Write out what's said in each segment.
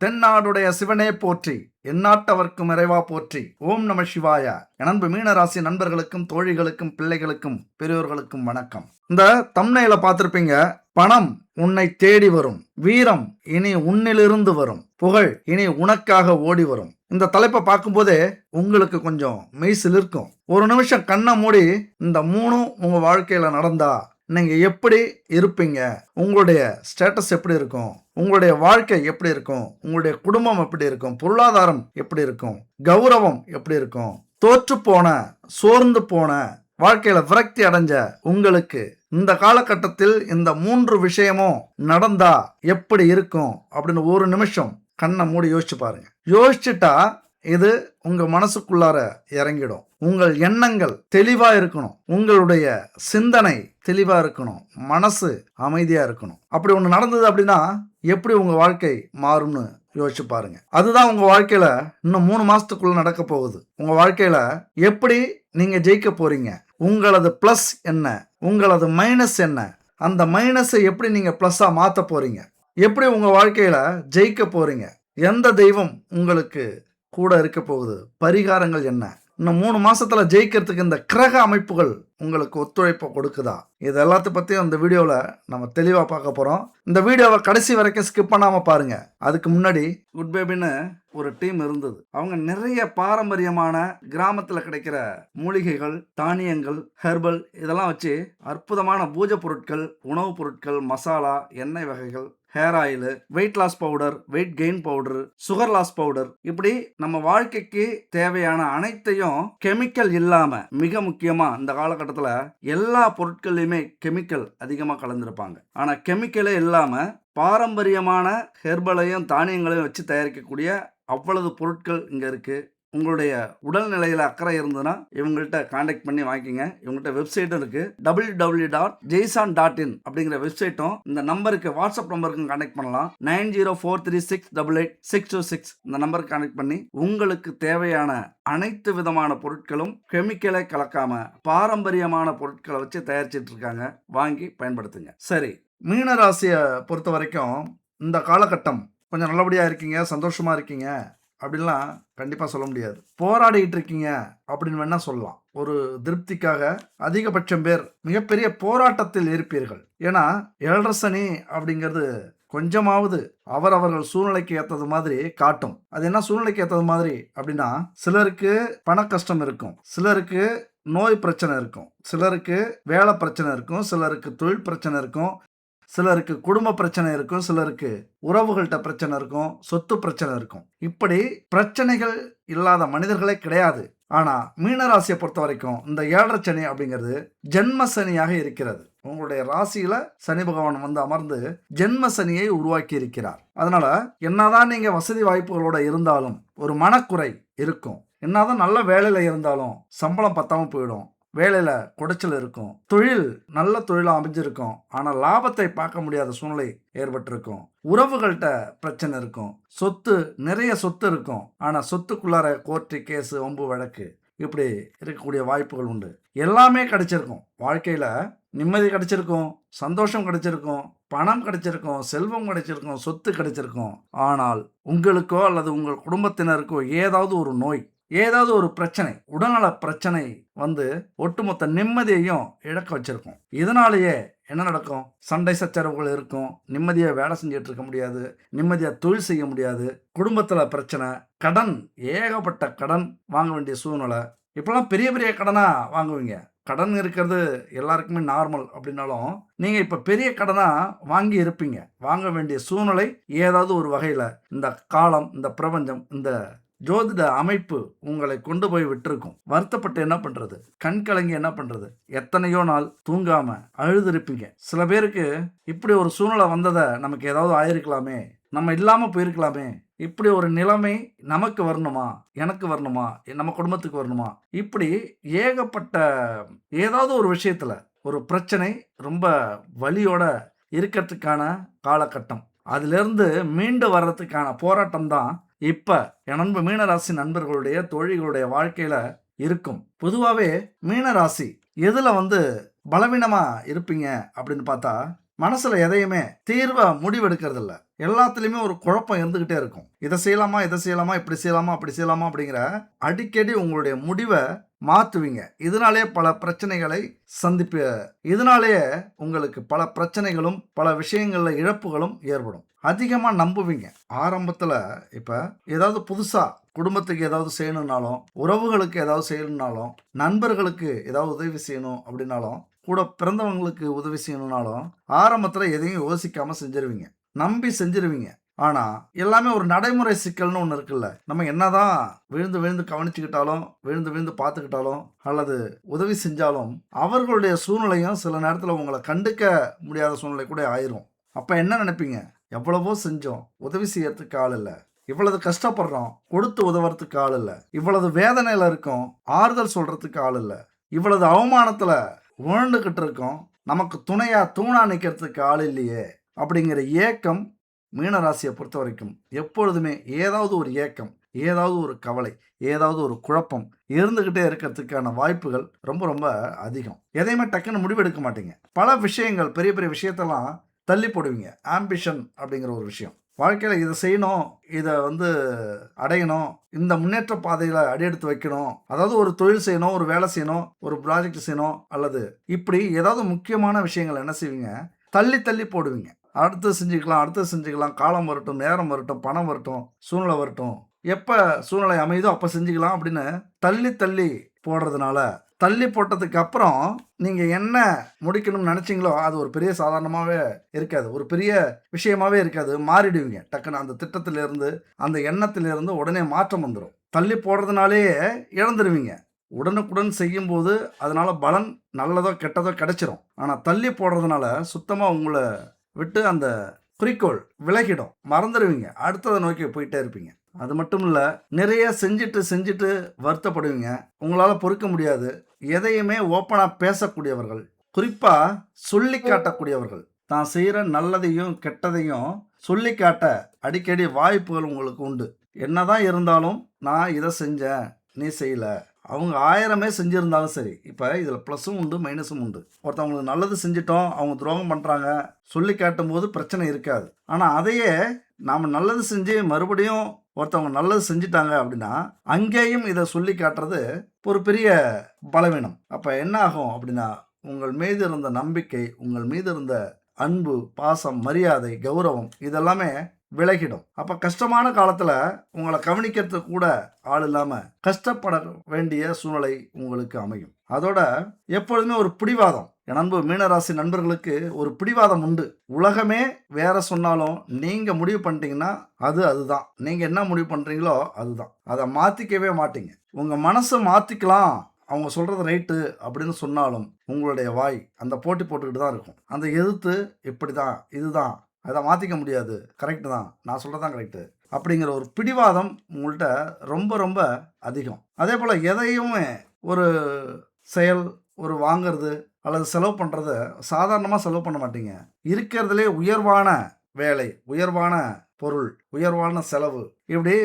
தென்னாடுடைய சிவனே போற்றி, எந்நாட்டவர்க்கும் இறைவா போற்றி. ஓம் நம சிவாய. அன்பு மீனராசி நண்பர்களுக்கும் தோழிகளுக்கும் பிள்ளைகளுக்கும் பெரியோர்களுக்கும் வணக்கம். இந்த தம்ப்நெயில பார்த்திருப்பீங்க, பணம் உன்னை தேடி வரும், வீரம் இனி உன்னிலிருந்து வரும், புகழ் இனி உனக்காக ஓடி வரும். இந்த தலைப்பை பார்க்கும்போதே உங்களுக்கு கொஞ்சம் மெய்சில் இருக்கும். ஒரு நிமிஷம் கண்ணை மூடி இந்த மூணும் உங்க வாழ்க்கையில நடந்தா நீங்க எப்படி இருப்பீங்க, உங்களுடைய ஸ்டேட்டஸ் எப்படி இருக்கும், உங்களுடைய வாழ்க்கை எப்படி இருக்கும், உங்களுடைய குடும்பம் எப்படி இருக்கும், பொருளாதாரம் எப்படி இருக்கும், கௌரவம் எப்படி இருக்கும், தோற்று போன சோர்ந்து போன வாழ்க்கையில விரக்தி அடைஞ்ச உங்களுக்கு இந்த காலகட்டத்தில் இந்த 3 விஷயமும் நடந்தா எப்படி இருக்கும் அப்படின்னு ஒரு நிமிஷம் கண்ணை மூடி யோசிச்சு பாருங்க. யோசிச்சுட்டா இது உங்க மனசுக்குள்ளார இறங்கிடும். உங்கள் எண்ணங்கள் தெளிவா இருக்கணும், உங்களுடைய சிந்தனை தெளிவா இருக்கணும், மனசு அமைதியா இருக்கணும். அப்படி ஒண்ணு நடந்தது அப்படின்னா எப்படி உங்க வாழ்க்கை மாறும்னு யோசிச்சு பாருங்க. அதுதான் உங்க வாழ்க்கையில இன்னும் 3 மாசத்துக்குள்ள நடக்க போகுது. உங்க வாழ்க்கையில எப்படி நீங்க ஜெயிக்க போறீங்க, உங்களது பிளஸ் என்ன, உங்களது மைனஸ் என்ன, அந்த மைனஸை எப்படி நீங்க பிளஸ்ஸா மாத்த போறீங்க, எப்படி உங்க வாழ்க்கையில ஜெயிக்க போறீங்க, எந்த தெய்வம் உங்களுக்கு கூட இருக்க போகுது, பரிகாரங்கள் என்ன, இன்னும் 3 மாசத்துல ஜெயிக்கிறதுக்கு இந்த கிரக அமைப்புகள் உங்களுக்கு ஒத்துழைப்பை கொடுக்குதா, இது எல்லாத்த பத்தியும் இந்த வீடியோல நம்ம தெளிவா பார்க்க போறோம். இந்த வீடியோவை கடைசி வரைக்கும் ஸ்கிப் பண்ணாம பாருங்க. அதுக்கு முன்னாடி குட் பேபின்னு ஒரு டீம் இருந்தது. அவங்க நிறைய பாரம்பரியமான கிராமத்துல கிடைக்கிற மூலிகைகள், தானியங்கள், ஹெர்பல் இதெல்லாம் வச்சு அற்புதமான பூஜை பொருட்கள், உணவுப் பொருட்கள், மசாலா, எண்ணெய் வகைகள், hair oil, weight loss powder, weight gain powder, sugar loss powder, இப்படி நம்ம வாழ்க்கைக்கு தேவையான அனைத்தையும் கெமிக்கல் இல்லாம, மிக முக்கியமா இந்த காலகட்டத்தில் எல்லா பொருட்கள்லையுமே கெமிக்கல் அதிகமாக கலந்துருப்பாங்க. ஆனா கெமிக்கலே இல்லாம பாரம்பரியமான ஹெர்பலையும் தானியங்களையும் வச்சு தயாரிக்கக்கூடிய அவ்வளவு பொருட்கள் இங்க இருக்கு. உங்களுடைய உடல்நிலையில் அக்கறை இருந்ததுன்னா இவங்கள்ட்ட கான்டாக்ட் பண்ணி வாங்கிக்கங்க. இவங்கள்ட்ட வெப்சைட்டும் இருக்கு, www.jaisan.in அப்படிங்கிற வெப்சைட்டும். இந்த நம்பருக்கு, வாட்ஸ்அப் நம்பருக்கு கான்டாக்ட் பண்ணலாம். 9043688626 இந்த நம்பருக்கு கான்டாக்ட் பண்ணி உங்களுக்கு தேவையான அனைத்து விதமான பொருட்களும் கெமிக்கலை கலக்காம பாரம்பரியமான பொருட்களை வச்சு தயாரிச்சிட்டு இருக்காங்க. வாங்கி பயன்படுத்துங்க. சரி, மீனராசியை பொறுத்த வரைக்கும் இந்த காலகட்டம் கொஞ்சம் நல்லபடியா இருக்கீங்க, சந்தோஷமா இருக்கீங்க அப்படின்லாம் கண்டிப்பாக சொல்ல முடியாது. போராடிட்டு இருக்கீங்க அப்படின்னு வேணா சொல்லலாம். ஒரு திருப்திக்காக அதிகபட்சம் பேர் மிகப்பெரிய போராட்டத்தில் இருப்பீர்கள். ஏன்னா 7.5 சனி அப்படிங்கிறது கொஞ்சமாவது அவரவர்கள் சூழ்நிலைக்கு ஏற்றது மாதிரி காட்டும். அது என்ன சூழ்நிலைக்கு ஏற்றது மாதிரி அப்படின்னா, சிலருக்கு பண கஷ்டம் இருக்கும், சிலருக்கு நோய் பிரச்சனை இருக்கும், சிலருக்கு வேலை பிரச்சனை இருக்கும், சிலருக்கு தொழில் பிரச்சனை இருக்கும், சிலருக்கு குடும்ப பிரச்சனை இருக்கும், சிலருக்கு உறவுகள்கிட்ட பிரச்சனை இருக்கும், சொத்து பிரச்சனை இருக்கும். இப்படி பிரச்சனைகள் இல்லாத மனிதர்களே கிடையாது. ஆனா மீனராசியை பொறுத்த வரைக்கும் இந்த 7.5 சனி அப்படிங்கிறது ஜென்ம சனியாக இருக்கிறது. உங்களுடைய ராசியில சனி பகவான் வந்து அமர்ந்து ஜென்ம சனியை உருவாக்கி இருக்கிறார். அதனால என்னதான் நீங்க வசதி வாய்ப்புகளோட இருந்தாலும் ஒரு மனக்குறை இருக்கும். என்னதான் நல்ல வேலையில இருந்தாலும் சம்பளம் பத்தாம போயிடும், வேலையில குடைச்சல் இருக்கும், தொழில் நல்ல தொழிலா அமைஞ்சிருக்கும், ஆனா லாபத்தை பார்க்க முடியாத சூழ்நிலை ஏற்பட்டிருக்கும், உறவுகள்கிட்ட பிரச்சனை இருக்கும், சொத்து நிறைய சொத்து இருக்கும், ஆனா சொத்துக்குள்ளார கோர்ட்டு கேஸு வம்பு வழக்கு இப்படி இருக்கக்கூடிய வாய்ப்புகள் உண்டு. எல்லாமே கிடைச்சிருக்கும், வாழ்க்கையில நிம்மதி கிடைச்சிருக்கும், சந்தோஷம் கிடைச்சிருக்கும், பணம் கிடைச்சிருக்கும், செல்வம் கிடைச்சிருக்கும், சொத்து கிடைச்சிருக்கும். ஆனால் உங்களுக்கோ அல்லது உங்கள் குடும்பத்தினருக்கோ ஏதாவது ஒரு நோய், ஏதாவது ஒரு பிரச்சனை, உடல்நல பிரச்சனை வந்து ஒட்டுமொத்த நிம்மதியையும் இழக்க வச்சிருக்கும். இதனாலேயே என்ன நடக்கும், சண்டை சச்சரவுகள் இருக்கும், நிம்மதியாக வேலை செஞ்சுட்டு இருக்க முடியாது, நிம்மதியாக தொழில் செய்ய முடியாது, குடும்பத்தில் பிரச்சனை, கடன், ஏகப்பட்ட கடன் வாங்க வேண்டிய சூழ்நிலை. இப்பெல்லாம் பெரிய பெரிய கடனாக வாங்குவீங்க. கடன் இருக்கிறது எல்லாருக்குமே நார்மல் அப்படின்னாலும் நீங்கள் இப்போ பெரிய கடனாக வாங்கி இருப்பீங்க. வாங்க வேண்டிய சூழ்நிலை ஏதாவது ஒரு வகையில் இந்த காலம், இந்த பிரபஞ்சம், இந்த ஜோதிட அமைப்பு உங்களை கொண்டு போய் விட்டுருக்கும். வருத்தப்பட்டு என்ன பண்றது, கண் கலங்கி என்ன பண்றது, எத்தனையோ நாள் தூங்காம அழுதுருப்பீங்க. சில பேருக்கு இப்படி ஒரு சூழ்நிலை வந்ததை நமக்கு ஏதாவது ஆயிருக்கலாமே, நம்ம இல்லாம போயிருக்கலாமே, இப்படி ஒரு நிலைமை நமக்கு வரணுமா, எனக்கு வரணுமா, நம்ம குடும்பத்துக்கு வரணுமா, இப்படி ஏகப்பட்ட ஏதாவது ஒரு விஷயத்துல ஒரு பிரச்சனை ரொம்ப வலியோட இருக்கிறதுக்கான காலகட்டம். அதிலிருந்து மீண்டு வர்றதுக்கான போராட்டம் தான் இப்ப நண்பு மீனராசி நண்பர்களுடைய தோழிகளுடைய வாழ்க்கையில இருக்கும். பொதுவாகவே மீனராசி எதுல வந்து பலவீனமா இருப்பீங்க அப்படின்னு பார்த்தா மனசுல எதையுமே தீர்வா முடிவெடுக்கிறது இல்ல. எல்லாத்துலயுமே ஒரு குழப்பம் இருந்துகிட்டே இருக்கும். இத செய்யலாமா, இத செய்யலாமா, இப்படி செய்யலாமா, அப்படி செய்யலாமா அப்படிங்கிற அடிக்கடி உங்களுடைய முடிவ மாத்துவீங்க. இதனாலேயே பல பிரச்சனைகளை இதனாலேயே உங்களுக்கு பல பிரச்சனைகளும், பல விஷயங்கள்ல இழப்புகளும் ஏற்படும். அதிகமா நம்புவீங்க. ஆரம்பத்துல இப்ப ஏதாவது புதுசா குடும்பத்துக்கு ஏதாவது செய்யணும்னாலும், உறவுகளுக்கு ஏதாவது செய்யணும்னாலும், நண்பர்களுக்கு ஏதாவது உதவி செய்யணும் அப்படின்னாலும், கூட பிறந்தவங்களுக்கு உதவி செய்யணும்னாலும், ஆரம்பத்துல எதையும் யோசிக்காம செஞ்சுருவீங்க. நம்பி செஞ்சுருவீங்க. ஆனா, எல்லாமே ஒரு நடைமுறை சிக்கல்னு ஒண்ணு இருக்குல்ல. நம்ம என்னதான் விழுந்து விழுந்து கவனிச்சுக்கிட்டாலும், விழுந்து விழுந்து பார்த்துக்கிட்டாலும், அல்லது உதவி செஞ்சாலும், அவர்களுடைய சூழ்நிலையும் சில நேரத்துல உங்கள கண்டுக்க முடியாத சூழ்நிலை கூட ஆயிரும். அப்ப என்ன நெனைப்பீங்க? எவ்வளவோ செஞ்சோம். உதவி செய்யறதுக்கு ஆள் இல்ல. இவ்வளவு கஷ்டப்படுறோம். கொடுத்து உதவுறதுக்கு ஆள் இல்ல. இவ்வளவு வேதனையில இருக்கோம். ஆறுதல் சொல்றதுக்கு ஆள் இல்ல. இவ்வளவு அவமானத்துல உழண்டுகிட்டு இருக்கோம். நமக்கு துணையா, தூணா நிக்கிறதுக்கு ஆள் இல்லையே! அப்படிங்கிற ஏக்கம் மீனராசியை பொறுத்த வரைக்கும் எப்பொழுதுமே ஏதாவது ஒரு ஏக்கம், ஏதாவது ஒரு கவலை, ஏதாவது ஒரு குழப்பம் இருந்துகிட்டே இருக்கிறதுக்கான வாய்ப்புகள் ரொம்ப ரொம்ப அதிகம். எதையுமே டக்குன்னு முடிவெடுக்க மாட்டீங்க. பல விஷயங்கள், பெரிய பெரிய விஷயத்தெல்லாம் தள்ளி போடுவீங்க. ஆம்பிஷன் அப்படிங்கிற ஒரு விஷயம். வாழ்க்கையில இதை செய்யணும், இதை அடையணும், இந்த முன்னேற்ற பாதையில அடியெடுத்து வைக்கணும், அதாவது ஒரு தொழில் செய்யணும், ஒரு வேலை செய்யணும், ஒரு ப்ராஜெக்ட் செய்யணும், அல்லது இப்படி ஏதாவது முக்கியமான விஷயங்கள் என்ன செய்வீங்க, தள்ளி தள்ளி போடுவீங்க. அடுத்து செஞ்சுக்கலாம், அடுத்து செஞ்சுக்கலாம், காலம் வரட்டும், நேரம் வரட்டும், பணம் வரட்டும், சூழ்நிலை வரட்டும், எப்ப சூழ்நிலை அமையுதோ அப்ப செஞ்சுக்கலாம் அப்படின்னு தள்ளி தள்ளி போடுறதுனால, தள்ளி போட்டதுக்கு அப்புறம் நீங்க என்ன முடிக்கணும்னு நினைச்சீங்களோ அது ஒரு பெரிய சாதாரணமாவே இருக்காது. ஒரு பெரிய விஷயமாவே இருக்காது. மாறிடுவீங்க. டக்குன்னு அந்த திட்டத்திலிருந்து, அந்த எண்ணத்திலிருந்து உடனே மாற்றம் வந்துரும். தள்ளி போடுறதுனாலேயே இழந்துருவீங்க. உடனுக்குடன் செய்யும்போது அதனால பலன் நல்லதோ, கெட்டதோ கிடைச்சிரும். ஆனா தள்ளி போடுறதுனால சுத்தமா உங்கள விட்டு அந்த குறிக்கோள் விலகிடும். மறந்துருவீங்க. அடுத்தத நோக்கி போயிட்டே இருப்பீங்க. அது மட்டும் இல்ல, நிறைய செஞ்சுட்டு செஞ்சுட்டு வருத்தப்படுவீங்க. உங்களால பொறுக்க முடியாது. எதையுமே ஓப்பனா பேசக்கூடியவர்கள். குறிப்பா சொல்லிக் காட்டக்கூடியவர்கள். தான் செய்ற நல்லதையும், கெட்டதையும் சொல்லிக் காட்ட அடிக்கடி வாய்ப்புகள் உங்களுக்கு உண்டு. என்னதான் இருந்தாலும், நான் இத செஞ்சேன், நீ செய்யல. அவங்க 1000மே செஞ்சிருந்தாலும் சரி. இப்ப இதுல ப்ளஸும் உண்டு, மைனஸும் உண்டு. ஒருத்தவங்களுக்கு நல்லது செஞ்சுட்டோம், அவங்க துரோகம் பண்றாங்க, சொல்லி காட்டும்போது பிரச்சனை இருக்காது. ஆனா அதையே நாம நல்லது செஞ்சு மறுபடியும் ஒருத்தவங்க நல்லது செஞ்சுட்டாங்க அப்படின்னா, அங்கேயும் இத சொல்லி காட்டுறது ஒரு பெரிய பலவீனம். அப்ப என்ன ஆகும் அப்படின்னா, உங்கள் மீது இருந்த நம்பிக்கை, உங்கள் மீது இருந்த அன்பு, பாசம், மரியாதை, கௌரவம் இதெல்லாமே விலகிடும். அப்ப கஷ்டமான காலத்துல உங்கள கவனிக்கிறதுக்கு கூட ஆள் இல்லாம கஷ்டப்பட வேண்டிய சூழ்நிலை உங்களுக்கு அமையும். அதோட எப்பொழுதுமே ஒரு பிடிவாதம். என் அன்பு மீனராசி நண்பர்களுக்கு ஒரு பிடிவாதம் உண்டு. உலகமே வேற சொன்னாலும் நீங்க முடிவு பண்ணிட்டீங்கன்னா அதுதான். நீங்க என்ன முடிவு பண்றீங்களோ அதுதான். அதை மாத்திக்கவே மாட்டீங்க. உங்க மனசை மாத்திக்கலாம், அவங்க சொல்றது ரைட்டு அப்படின்னு சொன்னாலும் உங்களுடைய வாய் அந்த போட்டி போட்டுக்கிட்டு தான் இருக்கும். அந்த எதிர்த்து இப்படிதான், இதுதான், அதை மாற்றிக்க முடியாது, கரெக்டு தான், நான் சொல்கிறதான் கரெக்டு அப்படிங்கிற ஒரு பிடிவாதம் உங்கள்கிட்ட ரொம்ப ரொம்ப அதிகம். அதே போல் எதையுமே ஒரு செயல், ஒரு வாங்கிறது அல்லது செலவு பண்ணுறத சாதாரணமாக செலவு பண்ண மாட்டீங்க. இருக்கிறதுலே உயர்வான வேலை, உயர்வான பொருள், உயர்வான செலவு, இப்படி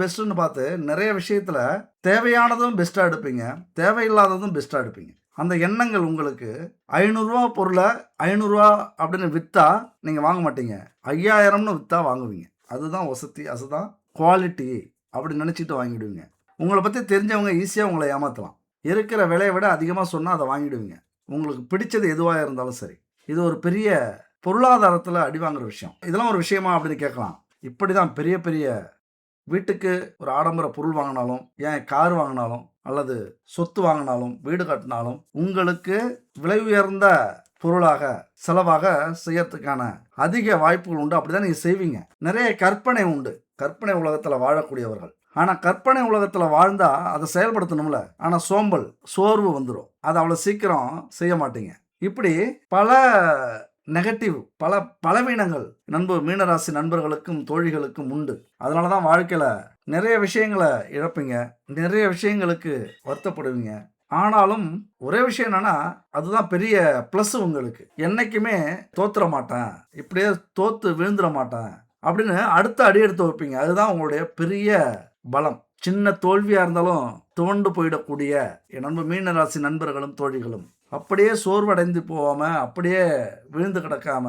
பெஸ்ட்டுன்னு பார்த்து நிறைய விஷயத்தில் தேவையானதும் பெஸ்ட்டாக எடுப்பீங்க, தேவையில்லாததும் பெஸ்ட்டாக எடுப்பீங்க. அந்த எண்ணங்கள் உங்களுக்கு 500 பொருளை 500 அப்படின்னு விற்றா நீங்கள் வாங்க மாட்டீங்க, 5000ன்னு விற்றா வாங்குவீங்க. அதுதான் வசதி, அதுதான் குவாலிட்டி அப்படி நினச்சிட்டு வாங்கிடுவீங்க. உங்களை பற்றி தெரிஞ்சவங்க ஈஸியாக உங்களை ஏமாற்றலாம். இருக்கிற விலையை விட அதிகமாக சொன்னால் அதை வாங்கிடுவீங்க. உங்களுக்கு பிடிச்சது எதுவாக இருந்தாலும் சரி. இது ஒரு பெரிய பொருளாதாரத்தில் அடி வாங்குற விஷயம். இதெல்லாம் ஒரு விஷயமா அப்படின்னு கேட்கலாம். இப்படி தான் பெரிய பெரிய வீட்டுக்கு ஒரு ஆடம்பர பொருள் வாங்கினாலும், ஏன் கார் வாங்கினாலும், அல்லது சொத்து வாங்கினாலும், வீடு கட்டினாலும் உங்களுக்கு விலை உயர்ந்த பொருளாக, செலவாக செய்யறதுக்கான அதிக வாய்ப்புகள் உண்டு. அப்படிதான் நீங்க செய்வீங்க. நிறைய கற்பனை உண்டு. கற்பனை உலகத்தில் வாழக்கூடியவர்கள். ஆனால் கற்பனை உலகத்தில் வாழ்ந்தா அதை செயல்படுத்தணும்ல. ஆனால் சோர்வு வந்துடும். அதை அவ்வளோ சீக்கிரம் செய்ய மாட்டீங்க. இப்படி பல நெகட்டிவ், பல பலவீனங்கள் மீனராசி நண்பர்களுக்கும் தோழிகளுக்கும் உண்டு. அதனால தான் வாழ்க்கையில் நிறைய விஷயங்களை இழப்பீங்க, நிறைய விஷயங்களுக்கு வருத்தப்படுவீங்க. ஆனாலும் ஒரே விஷயம் என்னன்னா, அதுதான் பெரிய ப்ளஸ் உங்களுக்கு. என்னைக்குமே தோத்துற மாட்டேன், இப்படியே தோத்து விழுந்துட மாட்டேன் அப்படின்னு அடுத்த அடி எடுத்து வைப்பீங்க. அதுதான் உங்களுடைய பெரிய பலம். சின்ன தோல்வியாக இருந்தாலும் துவண்டு போயிடக்கூடிய என் மீனராசி நண்பர்களும் தோழிகளும் அப்படியே சோர்வடைந்து போகாம, அப்படியே விழுந்து கிடக்காம,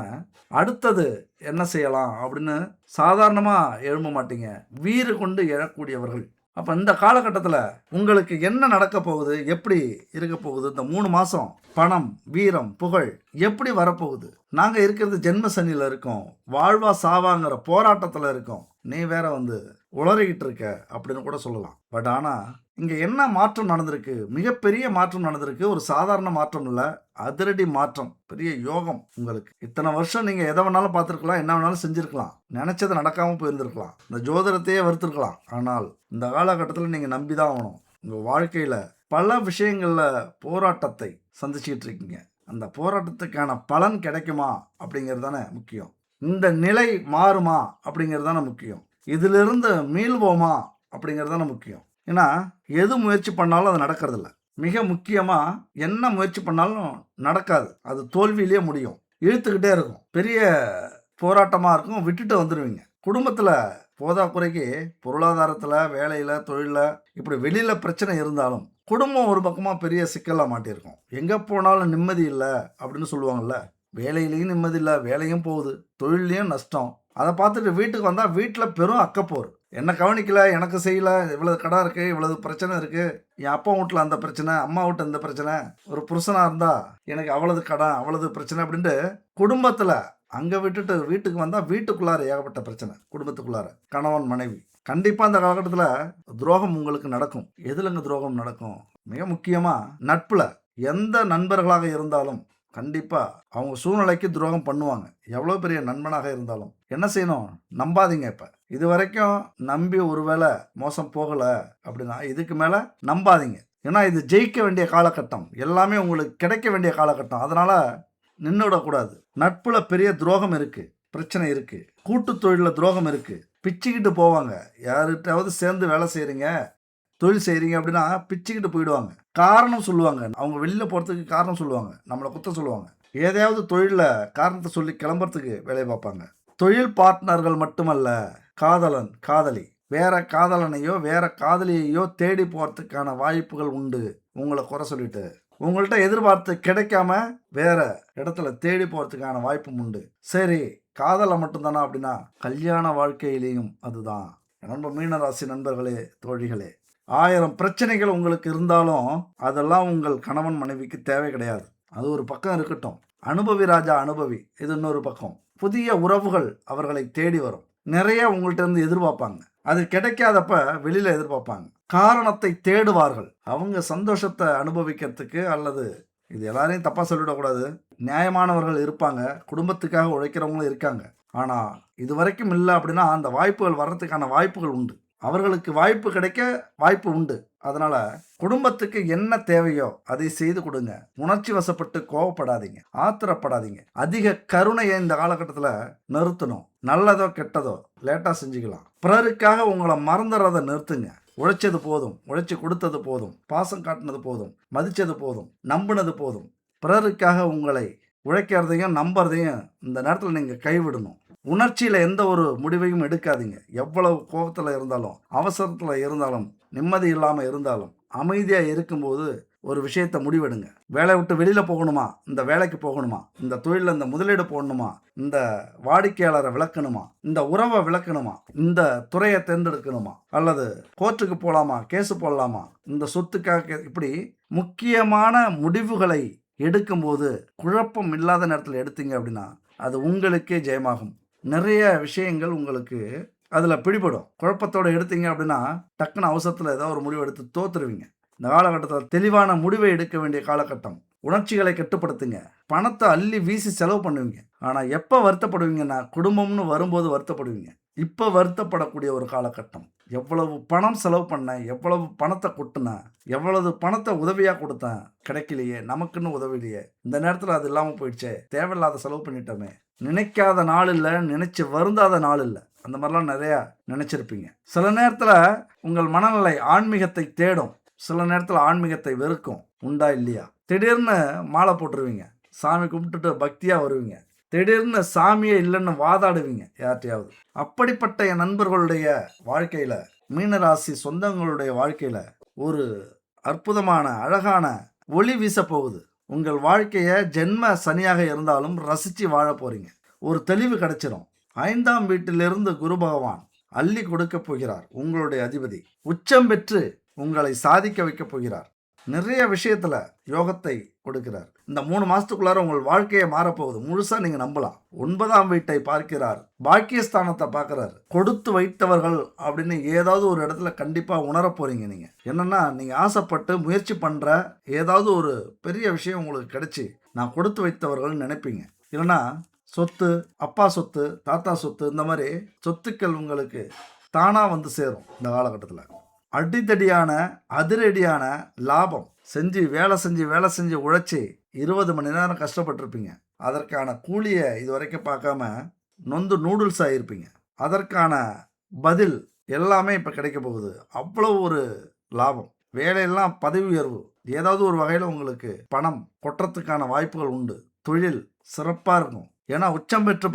அடுத்தது என்ன செய்யலாம் அப்படின்னு சாதாரணமா எழும்ப மாட்டீங்க. வீறு கொண்டு எழக்கூடியவர்கள். அப்ப இந்த காலகட்டத்தில உங்களுக்கு என்ன நடக்க போகுது? எப்படி இருக்க போகுது? இந்த 3 மாசம் பணம், வீரம், புகழ் எப்படி வரப்போகுது? நாங்க இருக்கிறது ஜென்ம சனியில இருக்கோம். வாழ்வா சாவாங்கிற போராட்டத்தில இருக்கோம். நீ வேற வந்து உளறிக்கிட்டு இருக்க அப்படின்னு கூட சொல்லலாம். பட் ஆனா இங்க என்ன மாற்றம் நடந்திருக்கு? மிகப்பெரிய மாற்றம் நடந்திருக்கு. ஒரு சாதாரண மாற்றம் இல்ல. அதிரடி மாற்றம். பெரிய யோகம் உங்களுக்கு. இத்தனை வருஷம் நீங்க எத வேணாலும் பார்த்துருக்கலாம். என்ன வேணாலும் செஞ்சிருக்கலாம். நினைச்சது நடக்காம போயிருந்திருக்கலாம். இந்த ஜோதிடத்தையே வெறுத்திருக்கலாம். ஆனால் இந்த காலகட்டத்தில் நீங்க நம்பி தான் ஆகணும். உங்க வாழ்க்கையில பல விஷயங்கள்ல போராட்டத்தை சந்திச்சுக்கிட்டு இருக்கீங்க. அந்த போராட்டத்துக்கான பலன் கிடைக்குமா அப்படிங்கிறது தானே முக்கியம். இந்த நிலை மாறுமா அப்படிங்கிறது தானே முக்கியம். இதிலிருந்து மீள்வோமா அப்படிங்கிறது தானே முக்கியம். ஏன்னா எது முயற்சி பண்ணாலும் அது நடக்கிறதில்ல. மிக முக்கியமாக என்ன முயற்சி பண்ணாலும் நடக்காது. அது தோல்வியிலேயே முடியும். இழுத்துக்கிட்டே இருக்கும். பெரிய போராட்டமாக இருக்கும். விட்டுட்டு வந்துடுவீங்க. குடும்பத்தில் போதாக்குறைக்கு பொருளாதாரத்தில், வேலையில், தொழிலில் இப்படி வெளியில் பிரச்சனை இருந்தாலும் குடும்பம் ஒரு பக்கமாக பெரிய சிக்கலாக மாட்டியிருக்கும். எங்கே போனாலும் நிம்மதி இல்லை அப்படின்னு சொல்லுவாங்கள்ல. வேலையிலையும் நிம்மதி இல்லை, வேலையும் போகுது, தொழிலையும் நஷ்டம். அதை பார்த்துட்டு வீட்டுக்கு வந்தால் வீட்டில் பெரும் அக்கப்போர். என்ன கவனிக்கல, எனக்கு செய்யலை, இவ்வளவு கடை இருக்குது, இவ்வளவு பிரச்சனை இருக்குது, என் அப்பா வீட்டில் அந்த பிரச்சனை, அம்மா வீட்டில் இந்த பிரச்சனை, ஒரு புருஷனாக இருந்தால் எனக்கு அவ்வளவு கடன், அவ்வளவு பிரச்சனை அப்படின்ட்டு குடும்பத்தில் அங்கே விட்டுட்டு வீட்டுக்கு வந்தால் வீட்டுக்குள்ளார ஏகப்பட்ட பிரச்சனை. குடும்பத்துக்குள்ளார கணவன் மனைவி. கண்டிப்பாக அந்த காலகட்டத்தில் துரோகம் உங்களுக்கு நடக்கும். எதுலங்க துரோகம் நடக்கும்? மிக முக்கியமாக நட்பில். எந்த நண்பர்களாக இருந்தாலும் கண்டிப்பாக அவங்க சூழ்நிலைக்கு துரோகம் பண்ணுவாங்க. எவ்வளோ பெரிய நண்பனாக இருந்தாலும் என்ன செய்யணும்? நம்பாதீங்க. இப்போ இது வரைக்கும் நம்பி ஒருவேளை மோசம் போகலை அப்படின்னா இதுக்கு மேலே நம்பாதீங்க. ஏன்னா இது ஜெயிக்க வேண்டிய காலகட்டம். எல்லாமே உங்களுக்கு கிடைக்க வேண்டிய காலகட்டம். அதனால் நின்றுவிடக்கூடாது. நட்பில் பெரிய துரோகம் இருக்குது, பிரச்சனை இருக்குது. கூட்டு தொழிலில் துரோகம் இருக்குது. பிச்சுக்கிட்டு போவாங்க. யார்கிட்டாவது சேர்ந்து வேலை செய்கிறீங்க, தொழில் செய்கிறீங்க அப்படின்னா பிச்சுக்கிட்டு போயிடுவாங்க. காரணம் சொல்லுவாங்க. அவங்க வெளியில் போகிறதுக்கு காரணம் சொல்லுவாங்க. நம்மளை குத்த சொல்லுவாங்க. ஏதாவது தொழிலில் காரணத்தை சொல்லி கிளம்புறதுக்கு வேலையை பார்ப்பாங்க. தொழில் பார்ட்னர்கள் மட்டுமல்ல, காதலன், காதலி வேற காதலனையோ வேற காதலியையோ தேடி போகிறதுக்கான வாய்ப்புகள் உண்டு. உங்களை குறை சொல்லிட்டு உங்கள்கிட்ட எதிர்பார்த்து கிடைக்காம வேற இடத்துல தேடி போகிறதுக்கான வாய்ப்பும் உண்டு. சரி, காதலை மட்டும்தானா அப்படின்னா கல்யாண வாழ்க்கையிலையும் அதுதான். நம்ம மீனராசி நண்பர்களே, தோழிகளே, 1000 பிரச்சனைகள் உங்களுக்கு இருந்தாலும் அதெல்லாம் உங்கள் கணவன் மனைவிக்கு தேவை கிடையாது. அது ஒரு பக்கம் இருக்கட்டும். அனுபவி ராஜா அனுபவி, இது இன்னொரு பக்கம். புதிய உறவுகள் அவர்களை தேடி வரும். நிறைய உங்கள்கிட்ட இருந்து எதிர்பார்ப்பாங்க. அது கிடைக்காதப்ப வெளியில் எதிர்பார்ப்பாங்க. காரணத்தை தேடுவார்கள். அவங்க சந்தோஷத்தை அனுபவிக்கிறதுக்கு. அல்லது இது எல்லாரையும் தப்பாக சொல்லிவிடக்கூடாது. நியாயமானவர்கள் இருப்பாங்க, குடும்பத்துக்காக உழைக்கிறவங்களும் இருக்காங்க. ஆனால் இது வரைக்கும் இல்லை அப்படின்னா அந்த வாய்ப்புகள் வர்றதுக்கான வாய்ப்புகள் உண்டு. அவர்களுக்கு வாய்ப்பு கிடைக்க வாய்ப்பு உண்டு. அதனால் குடும்பத்துக்கு என்ன தேவையோ அதை செய்து கொடுங்க. உணர்ச்சி வசப்பட்டு கோவப்படாதீங்க, ஆத்திரப்படாதீங்க. அதிக கருணையை இந்த காலகட்டத்தில் நிறுத்தணும். நல்லதோ கெட்டதோ லேட்டாக செஞ்சுக்கலாம். பிறருக்காக உங்களை மறந்துடுறதை நிறுத்துங்க. உழைச்சது போதும், உழைச்சி கொடுத்தது போதும், பாசம் காட்டினது போதும், மதித்தது போதும், நம்பினது போதும். பிறருக்காக உங்களை உழைக்கிறதையும் நம்புறதையும் இந்த நேரத்தில் நீங்கள் கைவிடணும். உணர்ச்சியில் எந்த ஒரு முடிவையும் எடுக்காதீங்க. எவ்வளவு கோபத்தில் இருந்தாலும், அவசரத்தில் இருந்தாலும், நிம்மதி இல்லாமல் இருந்தாலும் அமைதியாக இருக்கும்போது ஒரு விஷயத்தை முடிவெடுங்க. வேலையை விட்டு வெளியில் போகணுமா, இந்த வேலைக்கு போகணுமா, இந்த தொழிலில் இந்த முதலீடு போடணுமா, இந்த வாடிக்கையாளரை விளக்கணுமா, இந்த உறவை விளக்கணுமா, இந்த துறையை தேர்ந்தெடுக்கணுமா, அல்லது கோர்ட்டுக்கு போகலாமா, கேஸு போடலாமா, இந்த சொத்துக்காக, இப்படி முக்கியமான முடிவுகளை எடுக்கும்போது குழப்பம் இல்லாத நேரத்தில் எடுத்தீங்க அப்படின்னா அது உங்களுக்கே ஜெயமாகும். நிறைய விஷயங்கள் உங்களுக்கு அதில் பிடிபடும். குழப்பத்தோடு எடுத்தீங்க அப்படின்னா டக்குன்னு அவசரத்தில் ஏதோ ஒரு முடிவு எடுத்து தோத்துருவீங்க. இந்த காலகட்டத்தில் தெளிவான முடிவை எடுக்க வேண்டிய காலகட்டம். உணர்ச்சிகளை கட்டுப்படுத்துங்க. பணத்தை அள்ளி வீசி செலவு பண்ணுவீங்க. ஆனால் எப்போ வருத்தப்படுவீங்கன்னா குடும்பம்னு வரும்போது வருத்தப்படுவீங்க. இப்போ வருத்தப்படக்கூடிய ஒரு காலகட்டம். எவ்வளவு பணம் செலவு பண்ணேன், எவ்வளவு பணத்தை கொட்டினேன், எவ்வளவு பணத்தை உதவியாக கொடுத்தேன், கிடைக்கலையே, நமக்குன்னு உதவிலையே, இந்த நேரத்தில் அது இல்லாமல் போயிடுச்சே, தேவையில்லாத செலவு பண்ணிட்டோமே. நினைக்காத நாள் இல்லை, நினைச்சு வருந்தாத நாள் இல்லை. அந்த மாதிரிலாம் நிறையா நினச்சிருப்பீங்க. சில நேரத்தில் உங்கள் மனநிலை ஆன்மீகத்தை தேடும், சில நேரத்தில் ஆன்மீகத்தை வெறுக்கும். உண்டா இல்லையா? திடீர்னு மாலை போட்டுருவீங்க, சாமி கும்பிட்டுட்டு பக்தியாக வருவீங்க. திடீர்னு சாமியே இல்லைன்னு வாதாடுவீங்க யார்ட்டையாவது. அப்படிப்பட்ட என் நண்பர்களுடைய வாழ்க்கையில், மீனராசி சொந்தங்களுடைய வாழ்க்கையில் ஒரு அற்புதமான அழகான ஒளி வீச போகுது. உங்கள் வாழ்க்கையை ஜென்ம சனியாக இருந்தாலும் ரசித்து வாழ போகிறீங்க. ஒரு தெளிவு கிடைச்சிரும். 5ஆம் வீட்டிலிருந்து குரு பகவான் அள்ளி கொடுக்க போகிறார். உங்களுடைய அதிபதி உச்சம் பெற்று உங்களை சாதிக்க வைக்கப் போகிறார். நிறைய விஷயத்தில் யோகத்தை கொடுக்கிறார். இந்த 3 மாதத்துக்குள்ளார உங்கள் வாழ்க்கையை மாறப்போகுது. முழுசாக நீங்கள் நம்பலாம். 9ஆம் வீட்டை பார்க்கிறார். பாக்கியஸ்தானத்தை பார்க்குறாரு. கொடுத்து வைத்தவர்கள் அப்படின்னு ஏதாவது ஒரு இடத்துல கண்டிப்பாக உணர போகிறீங்க. நீங்கள் என்னென்னா, நீங்கள் ஆசைப்பட்டு முயற்சி பண்ணுற ஏதாவது ஒரு பெரிய விஷயம் உங்களுக்கு கிடைச்சி நான் கொடுத்து வைத்தவர்கள்னு நினைப்பீங்க. இல்லைன்னா சொத்து, அப்பா சொத்து, தாத்தா சொத்து, இந்த மாதிரி சொத்துக்கள் உங்களுக்கு தானாக வந்து சேரும். இந்த காலகட்டத்தில் அடித்தடியான அதிரடியான லாபம் வேலை செஞ்சு உழைச்சி 20 மணி நேரம் கஷ்டப்பட்டிருப்பீங்க. அதற்கான கூலியை இது வரைக்கும் பார்க்காம நொந்து நூடுல்ஸ் ஆகியிருப்பீங்க. அதற்கான பதில் எல்லாமே இப்போ கிடைக்க போகுது. அவ்வளோ ஒரு லாபம், வேலையெல்லாம் பதவி உயர்வு, ஏதாவது ஒரு வகையில் உங்களுக்கு பணம் கொட்டுறதுக்கான வாய்ப்புகள் உண்டு. தொழில் சிறப்பாக இருக்கும். ஏன்னா உச்சம் பெற்று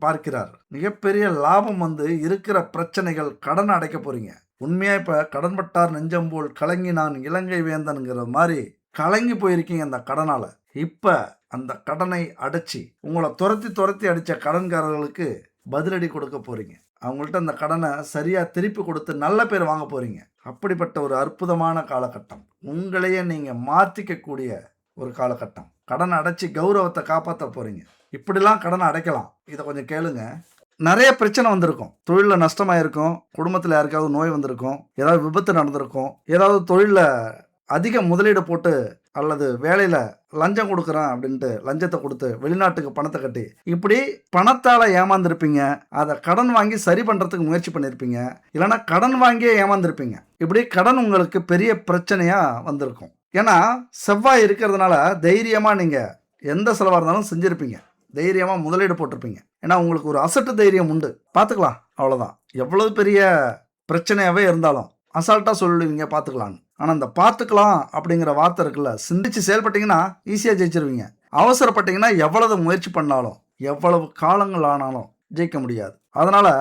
பார்க்கிறார். மிகப்பெரிய லாபம் வந்து இருக்கிற பிரச்சனைகள், கடன் அடைக்க போகிறீங்க. உண்மையாக இப்போ கடன்பட்டார் நெஞ்சம் போல் கலங்கி நான் இலங்கை வேந்தனுங்கிற மாதிரி கலங்கி போயிருக்கீங்க அந்த கடனால். இப்போ அந்த கடனை அடைச்சி உங்களை துரத்தி அடித்த கடன்காரர்களுக்கு பதிலடி கொடுக்க போகிறீங்க. அவங்கள்ட்ட அந்த கடனை சரியாக திருப்பி கொடுத்து நல்ல பேர் வாங்க போகிறீங்க. அப்படிப்பட்ட ஒரு அற்புதமான காலகட்டம். உங்களையே நீங்கள் மாற்றிக்கக்கூடிய ஒரு காலகட்டம். கடனை அடைச்சி கௌரவத்தை காப்பாற்ற போகிறீங்க. இப்படிலாம் கடனை அடைக்கலாம். இதை கொஞ்சம் கேளுங்க. நிறைய பிரச்சனை வந்திருக்கும். தொழிலில் நஷ்டமாயிருக்கும். குடும்பத்தில் யாருக்காவது நோய் வந்திருக்கும். ஏதாவது விபத்து நடந்திருக்கும். ஏதாவது தொழிலில் அதிக முதலீடு போட்டு அல்லது வேலையில் லஞ்சம் கொடுக்குறேன் அப்படின்ட்டு லஞ்சத்தை கொடுத்து வெளிநாட்டுக்கு பணத்தை கட்டி இப்படி பணத்தால் ஏமாந்துருப்பீங்க. அதை கடன் வாங்கி சரி பண்ணுறதுக்கு முயற்சி பண்ணியிருப்பீங்க. இல்லைன்னா கடன் வாங்கியே ஏமாந்துருப்பீங்க. இப்படி கடன் உங்களுக்கு பெரிய பிரச்சனையாக வந்திருக்கும். ஏன்னா செவ்வாய் இருக்கிறதுனால தைரியமாக நீங்கள் எந்த செலவாக இருந்தாலும் செஞ்சுருப்பீங்க. தைரியமாக முதலீடு போட்டிருப்பீங்க. ஏன்னா உங்களுக்கு ஒரு அசட்டு தைரியம் உண்டு. பார்த்துக்கலாம், அவ்வளோதான். எவ்வளவு பெரிய பிரச்சனையாகவே இருந்தாலும் அசால்ட்டாக சொல்லுவீங்க பார்த்துக்கலான்னு. ஆனால் இந்த பார்த்துக்கலாம் அப்படிங்கிற வார்த்தை இருக்குல்ல, சிந்திச்சு செயல்பட்டீங்கன்னா ஈஸியாக ஜெயிச்சிருவீங்க. அவசரப்பட்டீங்கன்னா எவ்வளவு முயற்சி பண்ணாலும் எவ்வளவு காலங்கள் ஆனாலும் ஜெயிக்க முடியாது. அதனால்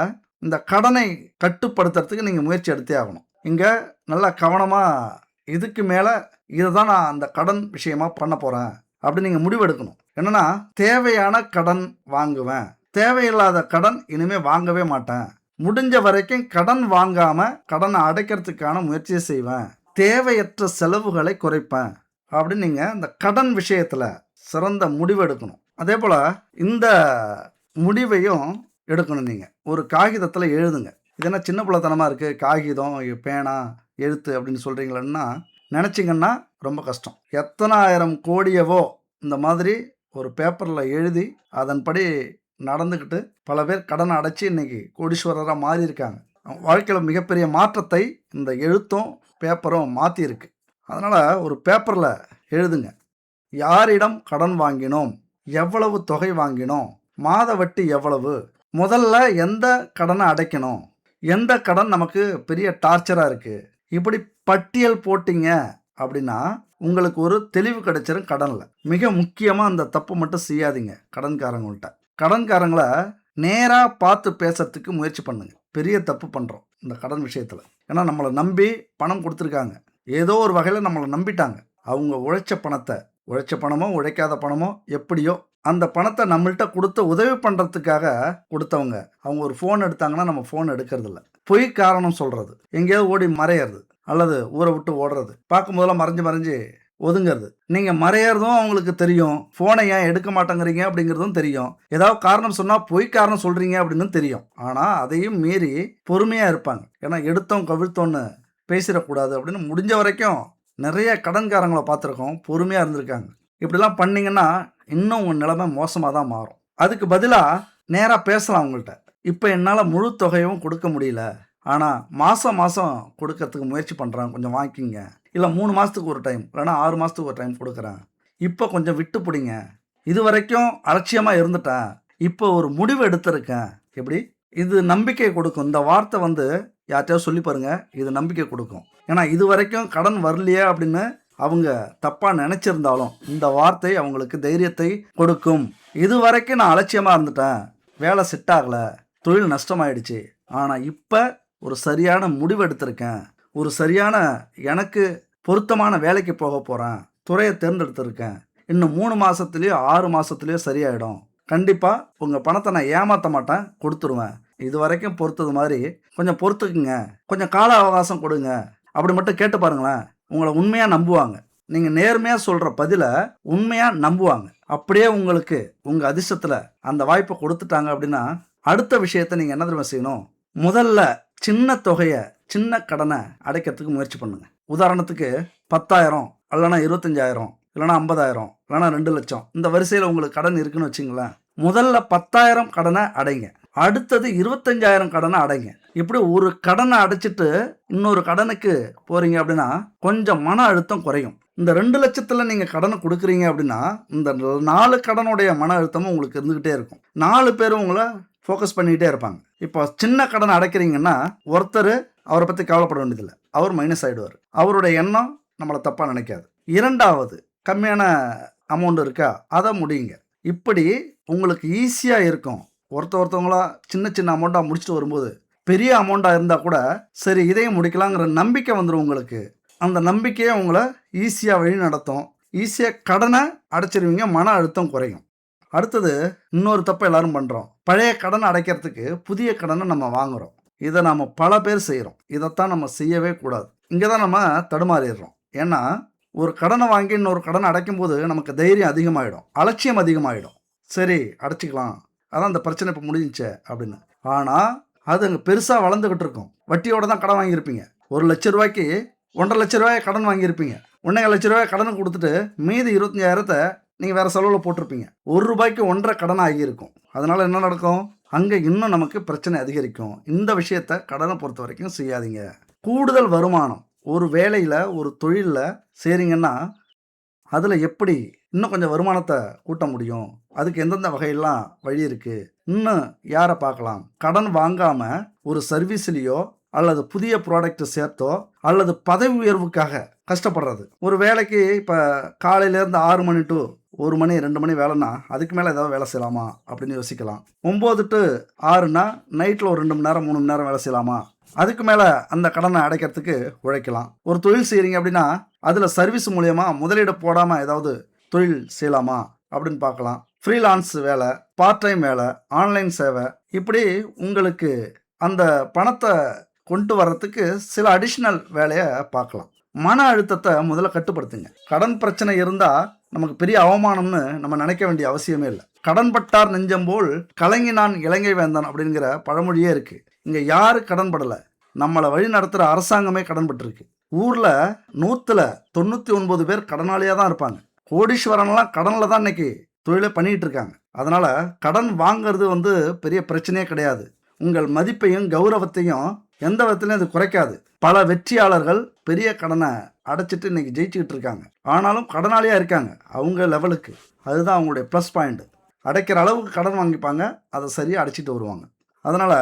இந்த கடனை கட்டுப்படுத்துறதுக்கு நீங்கள் முயற்சி எடுத்தே ஆகணும். இங்கே நல்லா கவனமாக இதுக்கு மேலே இதை தான் நான் அந்த கடன் விஷயமாக பண்ண போகிறேன் அப்படின்னு நீங்கள் முடிவெடுக்கணும். என்னென்னா, தேவையான கடன் வாங்குவேன், தேவையில்லாத கடன் இனிமேல் வாங்கவே மாட்டேன், முடிஞ்ச வரைக்கும் கடன் வாங்காமல் கடனை அடைக்கிறதுக்கான முயற்சியை செய்வேன், தேவையற்ற செலவுகளை குறைப்பேன் அப்படின்னு நீங்கள் இந்த கடன் விஷயத்தில் சிறந்த முடிவு எடுக்கணும். அதே போல் இந்த முடிவையும் எடுக்கணும். நீங்கள் ஒரு காகிதத்தில் எழுதுங்க. இது என்ன சின்ன பிள்ளைத்தனமாக இருக்குது, காகிதம் பேனா எழுத்து அப்படின்னு சொல்கிறீங்களன்னா நினச்சிங்கன்னா ரொம்ப கஷ்டம். எத்தனை ஆயிரம் கோடியவோ இந்த மாதிரி ஒரு பேப்பரில் எழுதி அதன்படி நடந்துக்கிட்டு பல பேர் கடனை அடைச்சி இன்றைக்கி கோடீஸ்வரராக மாறியிருக்காங்க. வாழ்க்கையில் மிகப்பெரிய மாற்றத்தை இந்த எழுத்தும் பேப்பரும் மாற்றியிருக்கு. அதனால் ஒரு பேப்பரில் எழுதுங்க. யாரிடம் கடன் வாங்கினோம், எவ்வளவு தொகை வாங்கினோம், மாத வட்டி எவ்வளவு, முதல்ல எந்த கடனை அடைக்கணும், எந்த கடன் நமக்கு பெரிய டார்ச்சராக இருக்குது, இப்படி பட்டியல் போட்டிங்க அப்படின்னா உங்களுக்கு ஒரு தெளிவு கிடைச்சிரும் கடனில். மிக முக்கியமாக அந்த தப்பு மட்டும் செய்யாதீங்க. கடன்காரங்கள்ட்ட கடன்காரங்களை நேராக பார்த்து பேசுறதுக்கு முயற்சி பண்ணுங்க. பெரிய தப்பு பண்ணுறோம் இந்த கடன் விஷயத்தில். ஏன்னா நம்மளை நம்பி பணம் கொடுத்துருக்காங்க. ஏதோ ஒரு வகையில் நம்மளை நம்பிட்டாங்க. அவங்க உழைச்ச பணமோ உழைக்காத பணமோ எப்படியோ அந்த பணத்தை நம்மள்கிட்ட கொடுத்து உதவி பண்ணுறதுக்காக கொடுத்தவங்க. அவங்க ஒரு ஃபோன் எடுத்தாங்கன்னா நம்ம ஃபோன் எடுக்கிறதில்ல. பொய் காரணம் சொல்கிறது, எங்கேயாவது ஓடி மறையிறது அல்லது ஊரை விட்டு ஓடுறது, பார்க்கும்போதெல்லாம் மறைஞ்சு ஒதுங்கிறது. நீங்கள் மறையிறதும் அவங்களுக்கு தெரியும். ஃபோனை ஏன் எடுக்க மாட்டேங்கிறீங்க அப்படிங்கிறதும் தெரியும். ஏதாவது காரணம் சொன்னால் பொய் காரணம் சொல்கிறீங்க அப்படின்னு தெரியும். ஆனால் அதையும் மீறி பொறுமையாக இருப்பாங்க. ஏன்னா எடுத்தோம் கவிழ்த்தோன்னு பேசிடக்கூடாது அப்படின்னு முடிஞ்ச வரைக்கும் நிறைய கடன்காரங்களை பார்த்துருக்கோம். பொறுமையாக இருந்திருக்காங்க. இப்படிலாம் பண்ணிங்கன்னா இன்னும் உங்கள் நிலைமை மோசமாக தான் மாறும். அதுக்கு பதிலாக நேராக பேசலாம் அவங்கள்ட்ட. இப்போ என்னால் முழு தொகையும் கொடுக்க முடியல, ஆனால் மாதம் கொடுக்கறதுக்கு முயற்சி பண்ணுறேன், கொஞ்சம் வாங்கிக்கிங்க. இல்லை 3 மாதத்துக்கு ஒரு டைம், இல்லைனா 6 மாதத்துக்கு ஒரு டைம் கொடுக்குறேன். இப்போ கொஞ்சம் விட்டு பிடிங்க. இது வரைக்கும் அலட்சியமாக இருந்துட்டேன், இப்போ ஒரு முடிவு எடுத்திருக்கேன். எப்படி இது நம்பிக்கை கொடுக்கும். இந்த வார்த்தை யார்கிட்டயாவது சொல்லி பாருங்கள், இது நம்பிக்கை கொடுக்கும். ஏன்னா இது வரைக்கும் கடன் வரலையே அப்படின்னு அவங்க தப்பாக நினச்சிருந்தாலும் இந்த வார்த்தை அவங்களுக்கு தைரியத்தை கொடுக்கும். இது வரைக்கும் நான் அலட்சியமாக இருந்துட்டேன், வேலை செட் ஆகலை, தொழில் நஷ்டமாயிடுச்சு, ஆனால் இப்போ ஒரு சரியான முடிவு எடுத்திருக்கேன், ஒரு சரியான எனக்கு பொருத்தமான வேலைக்கு போக போகிறேன், துறையை தேர்ந்தெடுத்திருக்கேன், இன்னும் 3 மாசத்துலயோ 6 மாசத்துலயோ சரியாயிடும். கண்டிப்பா உங்க பணத்தை நான் ஏமாத்த மாட்டேன், கொடுத்துருவேன். இதுவரைக்கும் பொறுத்தது மாதிரி கொஞ்சம் பொறுத்துக்குங்க. கொஞ்சம் கால அவகாசம் கொடுங்க. அப்படி மட்டும் கேட்டு பாருங்களேன். உங்கள உண்மையா நம்புவாங்க. நீங்க நேர்மையா சொல்ற பதில உண்மையா நம்புவாங்க. அப்படியே உங்களுக்கு உங்க அதிர்ஷ்டத்துல அந்த வாய்ப்பை கொடுத்துட்டாங்க அப்படின்னா, அடுத்த விஷயத்த நீங்க என்ன தெரியுமா செய்யணும்? முதல்ல சின்ன தொகைய, சின்ன கடனை அடைக்கிறதுக்கு முயற்சி பண்ணுங்க. உதாரணத்துக்கு 10,000 இல்லைன்னா 25,000 இல்லைன்னா 50,000 இல்லைன்னா 2,00,000 இந்த வரிசையில் உங்களுக்கு கடன் இருக்குன்னு வச்சுங்களேன். முதல்ல 10,000 கடனை அடைங்க. அடுத்தது 25,000 கடனை அடைங்க. இப்படி ஒரு கடனை அடைச்சிட்டு இன்னொரு கடனுக்கு போறீங்க அப்படின்னா கொஞ்சம் மன அழுத்தம் குறையும். இந்த 2,00,000த்துல நீங்க கடனை கொடுக்குறீங்க அப்படின்னா இந்த 4 கடனுடைய மன அழுத்தமும் உங்களுக்கு இருந்துகிட்டே இருக்கும். 4 பேரும் உங்களை ஃபோக்கஸ் பண்ணிக்கிட்டே இருப்பாங்க. இப்போ சின்ன கடன் அடைக்கிறீங்கன்னா ஒருத்தர் அவரை பற்றி கவலைப்பட வேண்டியதில்லை. அவர் மைனஸ் ஆகிடுவார். அவருடைய எண்ணம் நம்மளை தப்பாக நினைக்காது. இரண்டாவது கம்மியான அமௌண்ட் இருக்கா, அதை முடியுங்க. இப்படி உங்களுக்கு ஈஸியாக இருக்கும். ஒருத்தவங்களா சின்ன சின்ன அமௌண்ட்டாக முடிச்சுட்டு வரும்போது பெரிய அமௌண்ட்டாக இருந்தால் கூட சரி இதையும் முடிக்கலாங்கிற நம்பிக்கை வந்துடும் உங்களுக்கு. அந்த நம்பிக்கையை உங்களை ஈஸியாக வழி நடத்தும். ஈஸியாக கடனை அடைச்சிருவீங்க, மன அழுத்தம் குறையும். அடுத்தது இன்னொரு தப்பை எல்லாரும் பண்ணுறோம். பழைய கடனை அடைக்கிறதுக்கு புதிய கடனை நம்ம வாங்குகிறோம். இதை நம்ம பல பேர் செய்கிறோம். இதைத்தான் நம்ம செய்யவே கூடாது. இங்கே தான் நம்ம தடுமாறிடுறோம். ஏன்னா ஒரு கடனை வாங்கி இன்னொரு கடனை அடைக்கும்போது நமக்கு தைரியம் அதிகமாகிடும், அலட்சியம் அதிகமாகிடும். சரி அடைச்சிக்கலாம், அதான் இந்த பிரச்சனை இப்போ முடிஞ்சிச்சே அப்படின்னு. ஆனால் அது அங்கே பெருசாக வளர்ந்துக்கிட்டு இருக்கும். வட்டியோடு தான் கடன் வாங்கியிருப்பீங்க. 1,00,000 ரூபாய்க்கு 1,50,000 ரூபாய் கடன் வாங்கியிருப்பீங்க. 1,50,000 ரூபாய் கடன் கொடுத்துட்டு மீதி 25,000 நீங்கள் வேறு செலவில் போட்டிருப்பீங்க. 1 ரூபாய்க்கு 1.5 கடன் ஆகியிருக்கும். அதனால் என்ன நடக்கும்? அங்கே இன்னும் நமக்கு பிரச்சனை அதிகரிக்கும். இந்த விஷயத்த கடனை பொறுத்த வரைக்கும் செய்யாதீங்க. கூடுதல் வருமானம் ஒரு வேலையில் ஒரு தொழிலில் செய்கிறீங்கன்னா அதில் எப்படி இன்னும் கொஞ்சம் வருமானத்தை கூட்ட முடியும், அதுக்கு எந்தெந்த வகையெல்லாம் வழி இருக்குது, இன்னும் யாரை பார்க்கலாம், கடன் வாங்காமல் ஒரு சர்வீஸ்லேயோ அல்லது புதிய ப்ராடக்ட் சேர்த்தோ அல்லது பதவி உயர்வுக்காக கஷ்டப்படுறது. ஒரு வேலைக்கு இப்போ காலையிலேருந்து 6 மணி டு 1 மணி 2 மணி வேலைன்னா அதுக்கு மேலே ஏதாவது வேலை செய்யலாமா அப்படின்னு யோசிக்கலாம். 9 to 6னா நைட்டில் ஒரு 2 மணி நேரம் 3 மணி நேரம் வேலை செய்யலாமா, அதுக்கு மேலே அந்த கடனை அடைக்கிறதுக்கு உழைக்கலாம். ஒரு தொழில் செய்கிறீங்க அப்படின்னா அதில் சர்வீஸ் மூலயமா முதலீடு போடாமல் ஏதாவது தொழில் செய்யலாமா அப்படின்னு பார்க்கலாம். ஃப்ரீலான்ஸ் வேலை, பார்ட் டைம் வேலை, ஆன்லைன் சேவை, இப்படி உங்களுக்கு அந்த பணத்தை கொண்டு வர்றதுக்கு சில அடிஷ்னல் வேலையை பார்க்கலாம். மன அழுத்தத்தை முதல்ல கட்டுப்படுத்துங்க. கடன் பிரச்சனை இருந்தால் நமக்கு பெரிய அவமானம்னு நம்ம நினைக்க வேண்டிய அவசியமே இல்லை. கடன் பட்டார் நெஞ்சம் போல் கலங்கினான் இலங்கை வேந்தான் அப்படிங்கிற பழமொழியே இருக்குது. இங்கே யாரு கடன் படலை, நம்மளை வழி நடத்துகிற அரசாங்கமே கடன் பட்டிருக்கு. ஊரில் 199 பேர் கடனாளியாக தான் இருப்பாங்க. கோடீஸ்வரன்லாம் கடனில் தான் இன்னைக்கு தொழிலை பண்ணிகிட்டு இருக்காங்க. அதனால் கடன் வாங்கிறது பெரிய பிரச்சனையே கிடையாது. உங்கள் மதிப்பையும் கௌரவத்தையும் எந்த விதத்துலையும் அது குறைக்காது. பல வெற்றியாளர்கள் பெரிய கடனை அடைச்சிட்டு இன்னைக்கு ஜெயிச்சுக்கிட்டு இருக்காங்க. ஆனாலும் கடனாளியாக இருக்காங்க அவங்க லெவலுக்கு. அதுதான் அவங்களுடைய ப்ளஸ் பாயிண்ட். அடைக்கிற அளவுக்கு கடன் வாங்கிப்பாங்க, அதை சரியாக அடைச்சிட்டு வருவாங்க. அதனால்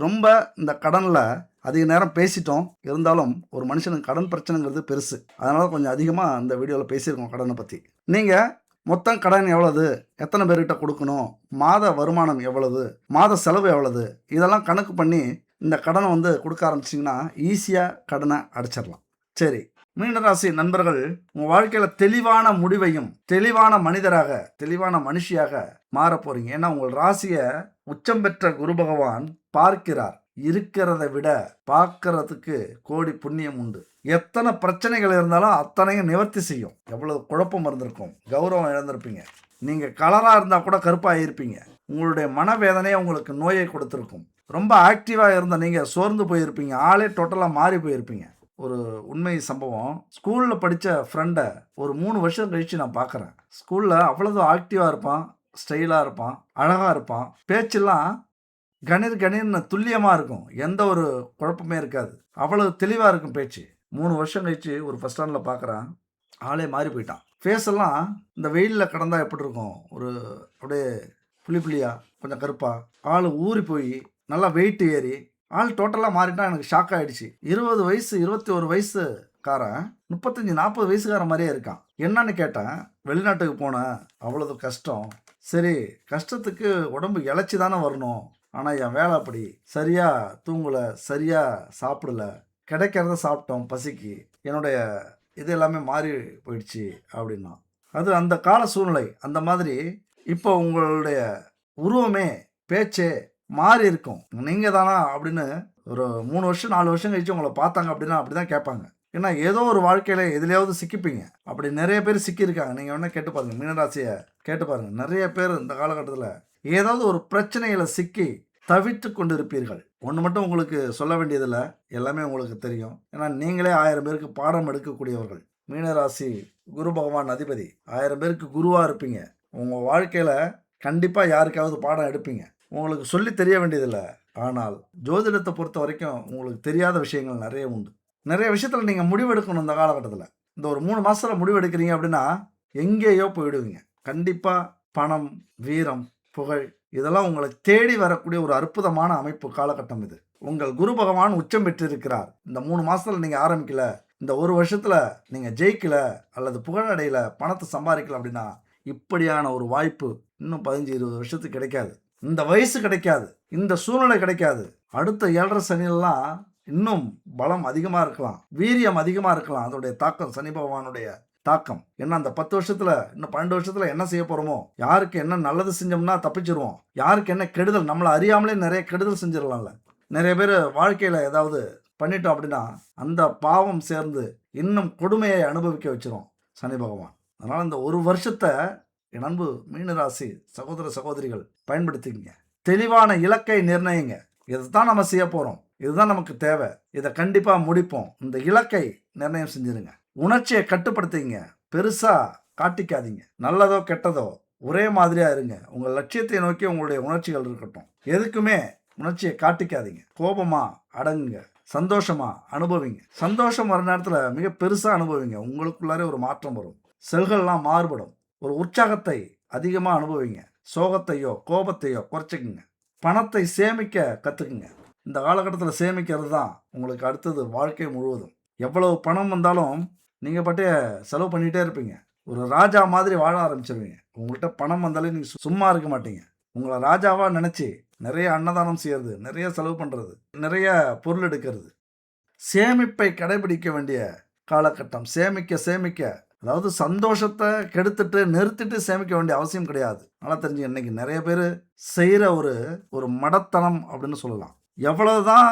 ரொம்ப இந்த கடனில் அதிக நேரம் பேசிட்டோம். இருந்தாலும் ஒரு மனுஷனுக்கு கடன் பிரச்சனைங்கிறது பெருசு. அதனால் கொஞ்சம் அதிகமாக இந்த வீடியோவில் பேசியிருக்கோம் கடனை பற்றி. நீங்கள் மொத்தம் கடன் எவ்வளவு, எத்தனை பேர்கிட்ட கொடுக்கணும், மாத வருமானம் எவ்வளவு, மாத செலவு எவ்வளவு, இதெல்லாம் கணக்கு பண்ணி இந்த கடனை கொடுக்க ஆரம்பிச்சிங்கன்னா ஈஸியாக கடனை அடைச்சிடலாம். சரி, மீனராசி நண்பர்கள், உங்கள் வாழ்க்கையில் தெளிவான முடிவையும் தெளிவான மனிதராக தெளிவான மனுஷியாக மாற போகிறீங்க. ஏன்னா உங்கள் ராசியை உச்சம் பெற்ற குரு பகவான் பார்க்கிறார். இருக்கிறத விட பார்க்கறதுக்கு கோடி புண்ணியம் உண்டு. எத்தனை பிரச்சனைகள் இருந்தாலும் அத்தனையும் நிவர்த்தி செய்யும். எவ்வளவு குழப்பம் இருந்திருக்கும், கௌரவம் இழந்திருப்பீங்க, நீங்கள் கலராக இருந்தால் கூட கருப்பாக இருப்பீங்க. உங்களுடைய மனவேதனையை உங்களுக்கு நோயை கொடுத்துருக்கும். ரொம்ப ஆக்டிவாக இருந்த நீங்கள் சோர்ந்து போயிருப்பீங்க, ஆளே டோட்டலாக மாறி போயிருப்பீங்க. ஒரு உண்மை சம்பவம், ஸ்கூலில் படித்த ஃப்ரெண்டை ஒரு 3 வருஷம் கழித்து நான் பார்க்குறேன். ஸ்கூலில் அவ்வளவு ஆக்டிவாக இருப்பான், ஸ்டைலாக இருப்பான், அழகாக இருப்பான், பேச்செல்லாம் கணீர்னு துல்லியமாக இருக்கும், எந்த ஒரு குழப்பமே இருக்காது, அவ்வளவு தெளிவாக இருக்கும் பேச்சு. 3 வருஷம் கழிச்சு ஒரு ஃபஸ்ட் ஸ்டாண்டில் பார்க்குறான், ஆளே மாறி போயிட்டான். ஃபேஸெல்லாம் இந்த வெயிலில் கடந்தால் எப்படி இருக்கும், ஒரு அப்படியே புளியாக கொஞ்சம் கருப்பாக, ஆள் ஊறி போய் நல்லா வெயிட் ஏறி ஆள் டோட்டலாக மாறிட்டான். எனக்கு ஷாக் ஆகிடுச்சு. 20 வயசு 21 வயசுக்காரன் 35-40 வயசுக்காரன் மாதிரியே இருக்கான். என்னன்னு கேட்டேன், வெளிநாட்டுக்கு போனேன், அவ்வளவு கஷ்டம். சரி, கஷ்டத்துக்கு உடம்பு இழைச்சி தானே வரணும், ஆனால் என் வேலை அப்படி, சரியாக தூங்கலை, சரியாக சாப்பிடல, கிடைக்கிறத சாப்பிட்டோம் பசிக்கு, என்னுடைய இது எல்லாமே மாறி போயிடுச்சு அப்படின்னா. அது அந்த கால சூழ்நிலை அந்த மாதிரி. இப்போ உங்களுடைய உருவமே, பேச்சே மாறி இருக்கும். நீங்க தானா அப்படின்னு ஒரு 3 வருஷம் 4 வருஷம் கழிச்சு உங்கள பார்த்தாங்க அப்படின்னா அப்படிதான் கேட்பாங்க. ஏன்னா ஏதோ ஒரு வாழ்க்கையில எதுலயாவது சிக்கிப்பீங்க. அப்படி நெறைய பேர் சிக்கியிருக்காங்க. நீங்க வேணா கேட்டு பாருங்க. மீனராசிய கேட்டு பாருங்க. நெறைய பேர் இந்த காலகட்டத்தில ஏதாவது ஒரு பிரச்சனையில சிக்கி தவித்துக் கொண்டிருப்பீர்கள். ஒண்ணு மட்டும் உங்களுக்கு சொல்ல வேண்டியதில்ல. எல்லாமே உங்களுக்கு தெரியும். ஏன்னா நீங்களே 1000 பேருக்கு பாடம் எடுக்கக்கூடியவர்கள். மீனராசி குரு பகவான் அதிபதி. 1000 பேருக்கு குருவா இருப்பீங்க. உங்க வாழ்க்கையில கண்டிப்பா யாருக்காவது பாடம் எடுப்பீங்க. உங்களுக்கு சொல்லி தெரிய வேண்டியதில்ல. ஆனால் ஜோதிடத்த பொறுத்தவரைக்கும் உங்களுக்கு தெரியாத விஷயங்கள் நெறைய உண்டு. நெறைய விஷயத்துல நீங்க முடிவெடுக்கணும் இந்த காலகட்டத்தில. இந்த ஒரு 3 மாசத்துல முடிவெடுக்கிறீங்க அப்படின்னா, எங்கேயோ போயிடுவீங்க. கண்டிப்பா பணம், வீரம், புகழ் இதெல்லாம் உங்கள தேடி வரக்கூடிய ஒரு அற்புதமான அமைப்பு காலகட்டம் இது. உங்கள் குரு பகவான் உச்சம் பெற்றிருக்கிறார். இந்த 3 மாசத்துல நீங்க ஆரம்பிக்கல, இந்த 1 வருஷத்துல நீங்க ஜெயிக்கல அல்லது புகழ் அடையல, பணத்த சம்பாரிக்கல அப்படின்னா, இப்படியான ஒரு வாய்ப்பு இன்னும் 15, 20 வருஷத்துக்கு கிடைக்காது. இந்த வயசு கிடைக்காது. இந்த சூழ்நிலை கிடைக்காது. அடுத்த 7.5 சனிலலாம் இன்னும் பலம் அதிகமா இருக்கலாம். வீரியம் அதிகமா இருக்கலாம். அதோடைய தாக்கம் சனி பகவானுடைய தாக்கம். ஏன்னா அந்த 10 வருஷத்துல, இன்னும் 12 வருஷத்துல என்ன செய்ய போறோமோ, யாருக்கு என்ன நல்லது செஞ்சோம்னா தப்பிச்சுருவோம். யாருக்கு என்ன கெடுதல் நம்மள அறியாமலே நெறைய கெடுதல் செஞ்சிடலாம்ல. நெறைய பேரு வாழ்க்கையில ஏதாவது பண்ணிட்டோம் அப்படின்னா, அந்த பாவம் சேர்ந்து இன்னும் கொடுமையை அனுபவிக்க வச்சுரும் சனி பகவான். அதனால இந்த 1 வருஷத்த என் அன்பு மீனராசி சகோதர, சகோதரிகள் பயன்படுத்திக்கங்க. தெளிவான இலக்கை நிர்ணயிங்க. இதுதான் நம்ம செய்ய போறோம். இதுதான் நமக்கு தேவை. இத கண்டிப்பா முடிப்போம். இந்த இலக்கை நிர்ணயம் செஞ்சிருங்க. உணர்ச்சிய கட்டுப்படுத்திக்கங்க. பெருசா காட்டிக்காதீங்க. நல்லதோ, கெட்டதோ ஒரே மாதிரியா இருங்க. உங்க லட்சியத்தை நோக்கி உங்களுடைய உணர்ச்சிகள் இருக்கட்டும். எதுக்குமே உணர்ச்சிய காட்டிக்காதீங்க. கோபமா அடங்குங்க. சந்தோஷமா அனுபவிங்க. சந்தோஷம் வர நேரத்துல மிக பெருசா அனுபவிங்க. உங்களுக்குள்ளாரே ஒரு மாற்றம் வரும். செல்கள்லாம் மாறுபடும். ஒரு உற்சாகத்தை அதிகமா அனுபவிங்க. சோகத்தையோ, கோபத்தையோ குறைச்சுக்குங்க. பணத்தை சேமிக்க கத்துக்குங்க. இந்த காலகட்டத்தில சேமிக்கிறது தான் உங்களுக்கு அடுத்தது வாழ்க்கை முழுவதும். எவ்வளவு பணம் வந்தாலும் நீங்க பாட்டுக்கு செலவு பண்ணிட்டே இருப்பீங்க. ஒரு ராஜா மாதிரி வாழ ஆரம்பிச்சுருவீங்க. உங்கள்ட்ட பணம் வந்தாலே நீங்க சும்மா இருக்க மாட்டீங்க. உங்கள ராஜாவா நெனச்சு நெறைய அன்னதானம் செய்றது, நெறைய செலவு பண்றது, நெறைய பொருள் எடுக்கிறது. சேமிப்பை கடைபிடிக்க வேண்டிய காலகட்டம். சேமிக்க, சேமிக்க அதாவது சந்தோஷத்த கெடுத்துட்டு, நிறுத்திட்டு சேமிக்க வேண்டிய அவசியம் கிடையாது. நல்லா தெரிஞ்சுங்க. இன்னைக்கு நெறைய பேரு செய்ற ஒரு மடத்தனம் அப்படின்னு சொல்லலாம். எவ்வளவுதான்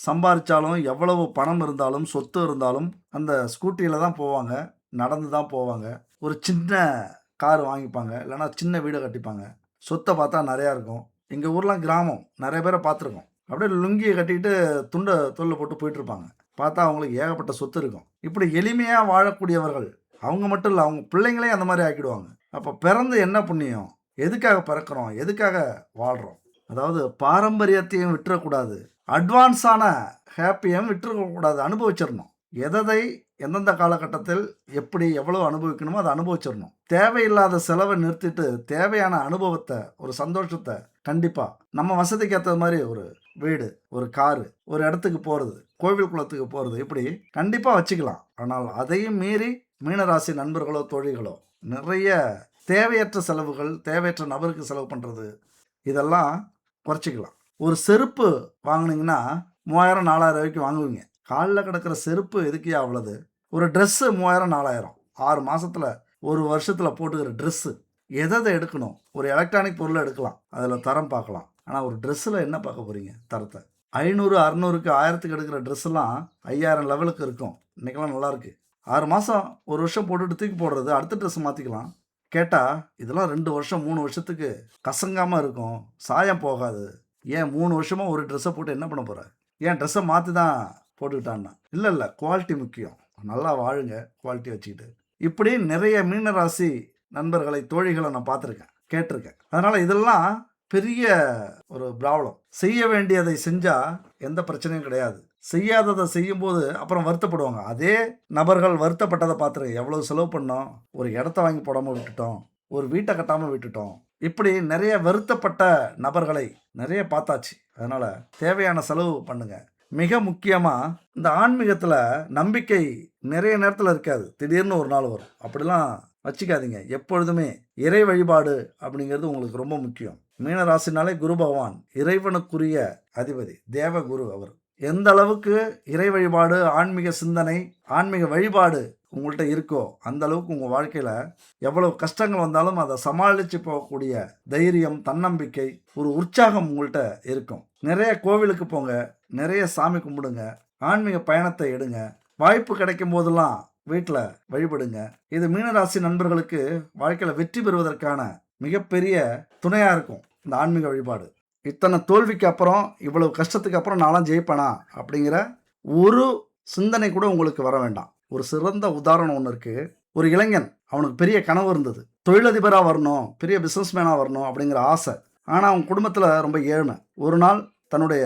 சம்பாரிச்சாலும், எவ்வளவு பணம் இருந்தாலும், சொத்து இருந்தாலும், அந்த ஸ்கூட்டில தான் போவாங்க. நடந்து தான் போவாங்க. ஒரு சின்ன கார் வாங்கிப்பாங்க. இல்லன்னா சின்ன வீடு கட்டிப்பாங்க. சொத்த பார்த்தா நெறையா இருக்கும். எங்க ஊர்லாம் கிராமம். நெறைய பேர பார்த்துருக்கோம். அப்படியே லுங்கிய கட்டிக்கிட்டு துண்ட தோள்ல போட்டு போயிட்டுருப்பாங்க. பார்த்தா அவங்களுக்கு ஏகப்பட்ட சொத்து இருக்கும். இப்படி எளிமையா வாழக்கூடியவர்கள் அவங்க மட்டும் இல்ல, அவங்க பிள்ளைங்களையும் அந்த மாரி ஆக்கிடுவாங்க. அப்ப பிறந்து என்ன புண்ணியம்? எதுக்காக பிறக்கிறோம்? எதுக்காக வாழ்றோம்? அதாவது பாரம்பரியத்தையும் விட்டுறக்கூடாது. அட்வான்ஸான ஹேப்பியும் விட்டுறக்கூடாது. அனுபவிச்சிரணும். எதை எந்தெந்த காலகட்டத்தில் எப்படி எவ்வளவு அனுபவிக்கணுமோ அத அனுபவிச்சிரணும். தேவையில்லாத செலவ நிறுத்திட்டு, தேவையான அனுபவத்த, ஒரு சந்தோஷத்த கண்டிப்பா நம்ம வசதிக்கு ஏத்த மாரி ஒரு வீடு, ஒரு காரு, ஒரு இடத்துக்கு போறது, கோவில் குளத்துக்கு போறது இப்படி கண்டிப்பா வச்சுக்கலாம். ஆனால் அதையும் மீறி மீனராசி நண்பர்களோ, தோழிகளோ நிறைய தேவையற்ற செலவுகள், தேவையற்ற நபருக்கு செலவு பண்றது, இதெல்லாம் குறைச்சுக்கலாம். ஒரு செருப்பு வாங்குனீங்கன்னா 3000, 4000 வாங்குவீங்க. கால்ல கிடக்கிற செருப்பு எதுக்குய்யா அவ்வளது? ஒரு ட்ரெஸ்ஸு 3000, 4000 6 மாசத்துல, 1 வருஷத்துல போட்டுக்கிற ட்ரெஸ்ஸு. எத எடுக்கணும்? ஒரு எலக்ட்ரானிக் பொருள எடுக்கலாம். அதுல தரம் பார்க்கலாம். ஆனா ஒரு ட்ரெஸ்ஸுல என்ன பார்க்க போறீங்க தரத்த? 500, 600க்கு 1000க்கு எடுக்கிற ட்ரெஸ்ஸெல்லாம் 5000 லெவலுக்கு இருக்கும். இன்னைக்கெல்லாம் நல்லாருக்கு. 6 மாசம், 1 வருஷம் போட்டுட்டு தூக்கி போடுறது. அடுத்த ட்ரெஸ் மாத்திக்கலாம். கேட்டா, இதெல்லாம் 2 வருஷம், 3 வருஷத்துக்கு கசங்காம இருக்கும். சாயம் போகாது. ஏன் 3 வருஷமா ஒரு ட்ரெஸ்ஸ போட்டு என்ன பண்ண போற? ஏன் ட்ரெஸ்ஸ மாத்தி தான் போட்டுக்கிட்டான்னா? இல்ல. குவாலிட்டி முக்கியம். நல்லா வாழுங்க குவாலிட்டி வச்சுக்கிட்டு. இப்படி நிறைய மீனராசி நண்பர்களை, தோழிகள நான் பார்த்துருக்கேன், கேட்டுருக்கேன். அதனால இதெல்லாம் பெரிய ஒரு ப்ராப்ளம். செய்ய வேண்டியதை செஞ்சா எந்த பிரச்சனையும் கிடையாது. செய்யாதத செய்யும்போது அப்புறம் வருத்தப்படுவாங்க. அதே நபர்கள் வருத்தப்பட்டத பார்த்துருக்கேன். எவ்வளவு செலவு பண்ணோம்? ஒரு இடத்த வாங்கி போடாம விட்டுட்டோம். ஒரு வீட்ட கட்டாம விட்டுட்டோம். இப்படி நிறைய வருத்தப்பட்ட நபர்களை நிறைய பார்த்தாச்சு. அதனால தேவையான செலவு பண்ணுங்க. மிக முக்கியமா இந்த ஆன்மீகத்துல நம்பிக்கை நிறைய நேரத்துல இருக்காது. திடீர்னு ஒரு நாள் வரும். அப்படிலாம் வச்சுக்காதீங்க. எப்பொழுதுமே இறை வழிபாடு அப்படிங்கிறது உங்களுக்கு ரொம்ப முக்கியம். மீனராசினாலே குரு பகவான் இறைவனுக்குரிய அதிபதி. தேவகுரு அவர். எந்த அளவுக்கு இறை வழிபாடு, ஆன்மீக சிந்தனை, ஆன்மீக வழிபாடு உங்கள்கிட்ட இருக்கோ அந்த அளவுக்கு உங்கள் வாழ்க்கையில் எவ்வளவு கஷ்டங்கள் வந்தாலும் அதை சமாளித்து போகக்கூடிய தைரியம், தன்னம்பிக்கை, ஒரு உற்சாகம் உங்கள்கிட்ட இருக்கும். நிறைய கோவிலுக்கு போங்க, நிறைய சாமி கும்பிடுங்க, ஆன்மீக பயணத்தை எடுங்க, வாய்ப்பு கிடைக்கும் போதெல்லாம் வீட்டில் வழிபடுங்க. இது மீனராசி நண்பர்களுக்கு வாழ்க்கையில் வெற்றி பெறுவதற்கான மிகப்பெரிய துணையாக இருக்கும் இந்த ஆன்மீக வழிபாடு. இத்தனை தோல்விக்கு அப்புறம், இவ்வளவு கஷ்டத்துக்கு அப்புறம் நான்லாம் ஜெயிப்பேனா அப்படிங்கிற ஒரு சிந்தனை கூட உங்களுக்கு வர வேண்டாம். ஒரு சிறந்த உதாரணம் ஒன்று இருக்குது. ஒரு இளைஞன், அவனுக்கு பெரிய கனவு இருந்தது. தொழிலதிபராக வரணும், பெரிய பிஸ்னஸ்மேனாக வரணும் அப்படிங்கிற ஆசை. ஆனால் அவன் குடும்பத்தில் ரொம்ப ஏழ்மை. ஒரு நாள் தன்னுடைய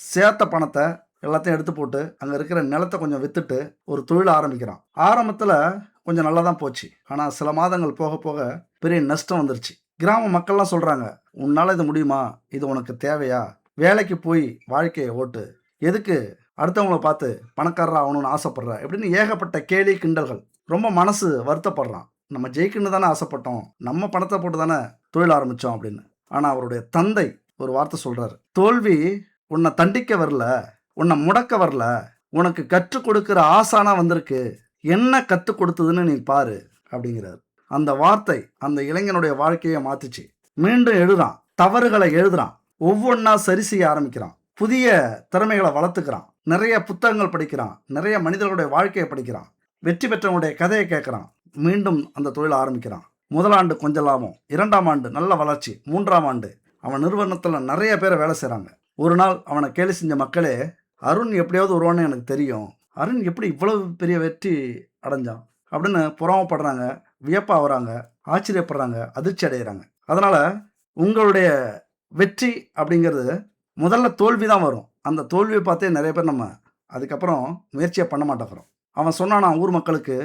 சேர்த்த பணத்தை எல்லாத்தையும் எடுத்து போட்டு அங்கே இருக்கிற நிலத்தை கொஞ்சம் விற்றுட்டு ஒரு தொழில் ஆரம்பிக்கிறான். ஆரம்பத்தில் கொஞ்சம் நல்லா தான் போச்சு. ஆனால் சில மாதங்கள் போக போக பெரிய நஷ்டம் வந்துருச்சு. கிராம மக்கள்லாம் சொல்கிறாங்க, உன்னால் இது முடியுமா? இது உனக்கு தேவையா? வேலைக்கு போய் வாழ்க்கையை ஓட்டு, எதுக்கு அடுத்தவங்கள பார்த்து பணக்காரராக ஆகணும்னு ஆசைப்படுற அப்படின்னு ஏகப்பட்ட கேலி கிண்டல்கள். ரொம்ப மனசு வருத்தப்படுறான். நம்ம ஜெயிக்கணும்னு தானே ஆசைப்பட்டோம், நம்ம பணத்தை போட்டு தானே தொழில் ஆரம்பித்தோம் அப்படின்னு. ஆனால் அவருடைய தந்தை ஒரு வார்த்தை சொல்கிறார், தோல்வி உன்னை தண்டிக்க வரல, உன்னை முடக்க வரல, உனக்கு கற்றுக் கொடுக்குற ஆசானா வந்திருக்கு, என்ன கற்றுக் கொடுத்ததுன்னு நீ பாரு அப்படிங்கிறார். அந்த வார்த்தை அந்த இளைஞனுடைய வாழ்க்கையை மாத்துச்சு. மீண்டும் எழுதுறான், தவறுகளை எழுதுறான், ஒவ்வொன்றா சரி செய்ய ஆரம்பிக்கிறான், புதிய திறமைகளை வளர்த்துக்கிறான், நிறைய புத்தகங்கள் படிக்கிறான், நிறைய மனிதர்களுடைய வாழ்க்கையை படிக்கிறான், வெற்றி பெற்றவங்களுடைய கதையை கேட்குறான், மீண்டும் அந்த தொழில் ஆரம்பிக்கிறான். முதல் ஆண்டு கொஞ்சம் லாபம், 2ஆம் ஆண்டு நல்ல வளர்ச்சி, 3ஆம் ஆண்டு அவன் நிறுவனத்தில் நிறைய பேரை வேலை செய்கிறாங்க. ஒரு நாள் அவனை கேலி செஞ்ச மக்களே, அருண் எப்படியாவது வருவான்னு எனக்கு தெரியும், அருண் எப்படி இவ்வளவு பெரிய வெற்றி அடைஞ்சான் அப்படின்னு புறாமப்படுறாங்க, வியப்பாகிறாங்க, ஆச்சரியப்படுறாங்க, அதிர்ச்சி அடைகிறாங்க. அதனால் உங்களுடைய வெற்றி அப்படிங்கிறது முதல்ல தோல்வி தான் வரும். அந்த தோல்வியை பார்த்தே நிறைய பேர் நம்ம அதுக்கப்புறம் முயற்சியை பண்ண மாட்டேங்கிறோம். அவன் சொன்னானா ஊர் மக்களுக்கு,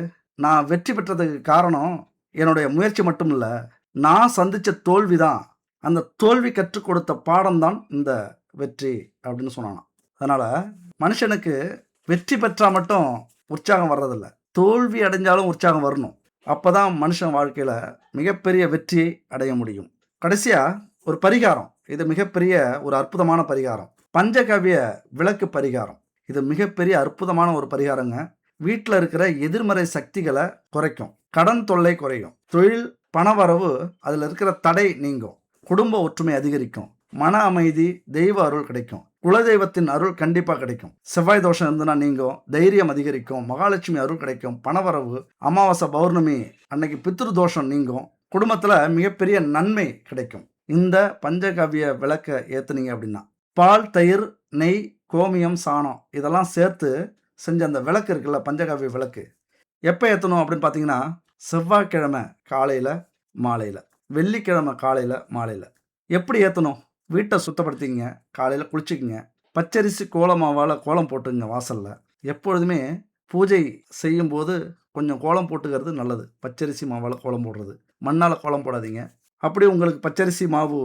நான் வெற்றி பெற்றதுக்கு காரணம் என்னுடைய முயற்சி மட்டும் இல்லை, நான் சந்தித்த தோல்வி தான், அந்த தோல்வி கற்றுக் கொடுத்த பாடம் தான் இந்த வெற்றி அப்படின்னு சொன்னானா. அதனால் மனுஷனுக்கு வெற்றி பெற்றால் மட்டும் உற்சாகம் வர்றதில்ல, தோல்வி அடைஞ்சாலும் உற்சாகம் வரணும். அப்போ தான் மனுஷன் வாழ்க்கையில் மிகப்பெரிய வெற்றி அடைய முடியும். கடைசியாக ஒரு பரிகாரம், இது மிகப்பெரிய ஒரு அற்புதமான பரிகாரம், பஞ்சகவ்ய விளக்கு பரிகாரம். இது மிகப்பெரிய அற்புதமான ஒரு பரிகாரங்க. வீட்டில் இருக்கிற எதிர்மறை சக்திகளை குறைக்கும், கடன் தொல்லை குறையும், தொழில் பணவரவு அதில் இருக்கிற தடை நீங்கும், குடும்ப ஒற்றுமை அதிகரிக்கும், மன அமைதி, தெய்வ அருள் கிடைக்கும், குலதெய்வத்தின் அருள் கண்டிப்பாக கிடைக்கும், செவ்வாய் தோஷம் இருந்ததுன்னா நீங்கும், தைரியம் அதிகரிக்கும், மகாலட்சுமி அருள் கிடைக்கும், பணவரவு, அமாவாசை பௌர்ணமி அன்னைக்கு பித்ரு தோஷம் நீங்கும், குடும்பத்தில் மிகப்பெரிய நன்மை கிடைக்கும். இந்த பஞ்சகவ்ய விளக்கை ஏற்றுனீங்க அப்படின்னா, பால், தயிர், நெய், கோமியம், சாணம் இதெல்லாம் சேர்த்து செஞ்ச அந்த விளக்கு இருக்குல்ல, பஞ்சகவ்ய விளக்கு, எப்போ ஏற்றணும் அப்படின்னு பார்த்தீங்கன்னா, செவ்வாய்க்கிழமை காலையில் மாலையில், வெள்ளிக்கிழமை காலையில் மாலையில். எப்படி ஏற்றணும்? வீட்டை சுத்தப்படுத்திங்க, காலையில் குளிச்சுக்குங்க, பச்சரிசி கோலமாவால் கோலம் போட்டுங்க வாசலில். எப்பொழுதுமே பூஜை செய்யும்போது கொஞ்சம் கோலம் போட்டுக்கிறது நல்லது. பச்சரிசி மாவால் கோலம் போடுறது, மண்ணால் கோலம் போடாதீங்க. அப்படி உங்களுக்கு பச்சரிசி மாவு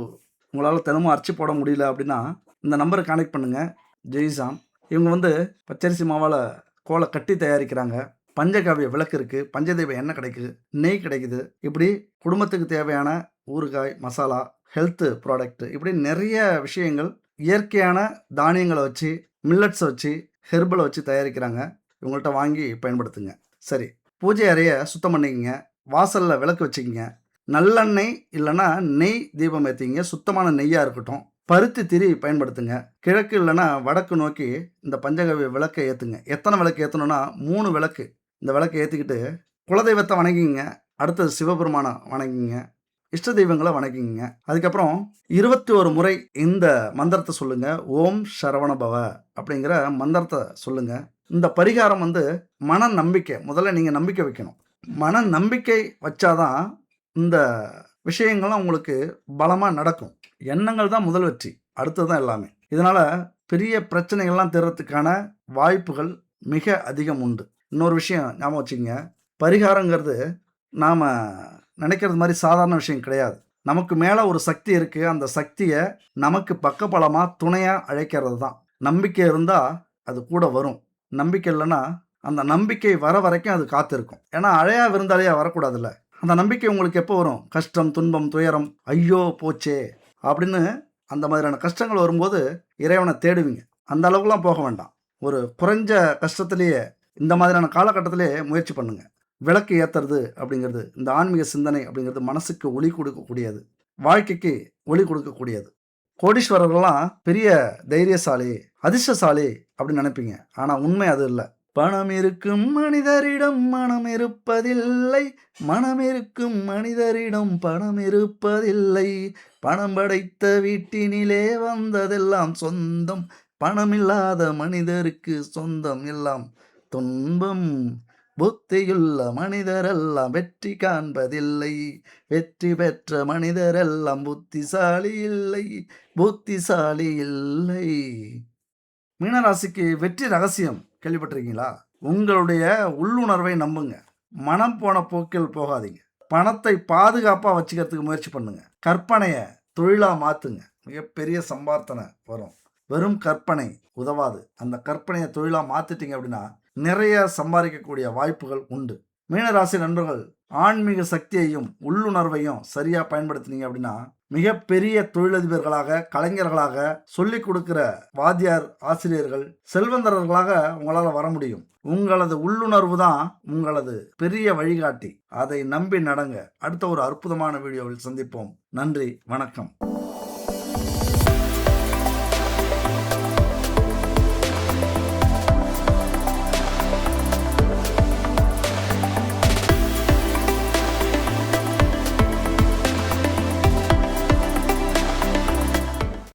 உங்களால் தினமும் அரைச்சி போட முடியல அப்படின்னா இந்த நம்பரை கான்டெக்ட் பண்ணுங்கள். ஜெய்சான், இவங்க பச்சரிசி மாவால் கோலை கட்டி தயாரிக்கிறாங்க. பஞ்சகாவிய விளக்கு இருக்குது, பஞ்சதெய்வ எண்ணெய் கிடைக்குது, நெய் கிடைக்குது. இப்படி குடும்பத்துக்கு தேவையான ஊறுகாய், மசாலா, ஹெல்த்து ப்ராடக்ட்டு, இப்படி நிறைய விஷயங்கள் இயற்கையான தானியங்களை வச்சு, மில்லட்ஸை வச்சு, ஹெர்பலை வச்சு தயாரிக்கிறாங்க. இவங்கள்ட்ட வாங்கி பயன்படுத்துங்க. சரி, பூஜை அறையை சுத்தம் பண்ணிக்கங்க, வாசலில் விளக்கு வச்சுக்கிங்க, நல்லெண்ணெய் இல்லைன்னா நெய் தீபம் ஏற்றிங்க, சுத்தமான நெய்யாக இருக்கட்டும். பருத்தி திரி பயன்படுத்துங்க. கிழக்கு இல்லைன்னா வடக்கு நோக்கி இந்த பஞ்சகவ்ய விளக்கை ஏற்றுங்க. எத்தனை விளக்கு ஏற்றணும்னா 3 விளக்கு. இந்த விளக்கை ஏற்றிக்கிட்டு குலதெய்வத்தை வணங்கிங்க, அடுத்தது சிவபெருமானை வணங்கிங்க, இஷ்ட தெய்வங்களை வணங்கிங்க. அதுக்கப்புறம் 21 முறை இந்த மந்திரத்தை சொல்லுங்க. ஓம் சரவண பவ அப்படிங்கிற மந்திரத்தை சொல்லுங்க. இந்த பரிகாரம் மன நம்பிக்கை, முதல்ல நீங்கள் நம்பிக்கை வைக்கணும். மன நம்பிக்கை வச்சாதான் இந்த விஷயங்கள்லாம் உங்களுக்கு பலமாக நடக்கும். எண்ணங்கள் தான் முதல் வெற்றி, அடுத்தது தான் எல்லாமே. இதனால் பெரிய பிரச்சனைகள்லாம் தீர்றதுக்கான வாய்ப்புகள் மிக அதிகம் உண்டு. இன்னொரு விஷயம் ஞாபகம் வச்சுக்கங்க, பரிகாரங்கிறது நாம் நினைக்கிறது மாதிரி சாதாரண விஷயம் கிடையாது. நமக்கு மேலே ஒரு சக்தி இருக்குது, அந்த சக்தியை நமக்கு பக்கபலமாக துணையாக அழைக்கிறது தான். நம்பிக்கை இருந்தால் அது கூட வரும், நம்பிக்கை இல்லைன்னா அந்த நம்பிக்கை வர வரைக்கும் அது காத்திருக்கும். ஏன்னா அழையா விருந்தாளியாக வரக்கூடாதுல்ல. அந்த நம்பிக்கை உங்களுக்கு எப்போ வரும்? கஷ்டம், துன்பம், துயரம், ஐயோ போச்சே அப்படின்னு அந்த மாதிரியான கஷ்டங்கள் வரும்போது இறைவனை தேடுவீங்க. அந்த அளவுக்குலாம் போக வேண்டாம். ஒரு குறைஞ்ச கஷ்டத்துலேயே இந்த மாதிரியான காலகட்டத்திலே முயற்சி பண்ணுங்கள். விளக்கு ஏத்துறது அப்படிங்கிறது, இந்த ஆன்மீக சிந்தனை அப்படிங்கிறது மனசுக்கு ஒளி கொடுக்கக்கூடியது. வாழ்க்கைக்கு ஒளி கொடுக்கக்கூடியது. கோடீஸ்வரர்கள்லாம் பெரிய தைரியசாலி, அதிர்ஷ்டசாலி அப்படின்னு நினைப்பீங்க. ஆனா உண்மை அது இல்ல. பணம் இருக்கும் மனிதரிடம் மனம் இருப்பதில்லை. மனம் இருக்கும் மனிதரிடம் பணம் இருப்பதில்லை. பணம் படைத்த வீட்டினிலே வந்ததெல்லாம் சொந்தம். பணமில்லாத மனிதருக்கு சொந்தம் எல்லாம் துன்பம். புத்தியுள்ள மனிதரெல்லாம் வெற்றி காண்பதில்லை. வெற்றி பெற்ற மனிதரெல்லாம் புத்திசாலி இல்லை. புத்திசாலி இல்லை. மீனராசிக்கு வெற்றி ரகசியம் கேள்விப்பட்டிருக்கீங்களா? உங்களுடைய உள்ளுணர்வை நம்புங்க. மனம் போன போக்கில் போகாதீங்க. பணத்தை பாதுகாப்பா வச்சுக்கிறதுக்கு முயற்சி பண்ணுங்க. கற்பனைய தொழிலா மாத்துங்க. மிகப்பெரிய சம்பார்த்தனை வரும். வெறும் கற்பனை உதவாது. அந்த கற்பனையை தொழிலா மாத்திட்டீங்க அப்படின்னா நிறைய சம்பாதிக்கக்கூடிய வாய்ப்புகள் உண்டு. மீனராசி நண்பர்கள் ஆன்மீக சக்தியையும் உள்ளுணர்வையும் சரியா பயன்படுத்தினீங்க அப்படின்னா மிகப்பெரிய தொழிலதிபர்களாக, கலைஞர்களாக, சொல்லிக் கொடுக்கிற வாத்தியார், ஆசிரியர்கள், செல்வந்தரர்களாக உங்களால் வர முடியும். உங்களது உள்ளுணர்வு தான் உங்களது பெரிய வழிகாட்டி. அதை நம்பி நடங்க. அடுத்த ஒரு அற்புதமான வீடியோவில் சந்திப்போம். நன்றி, வணக்கம்.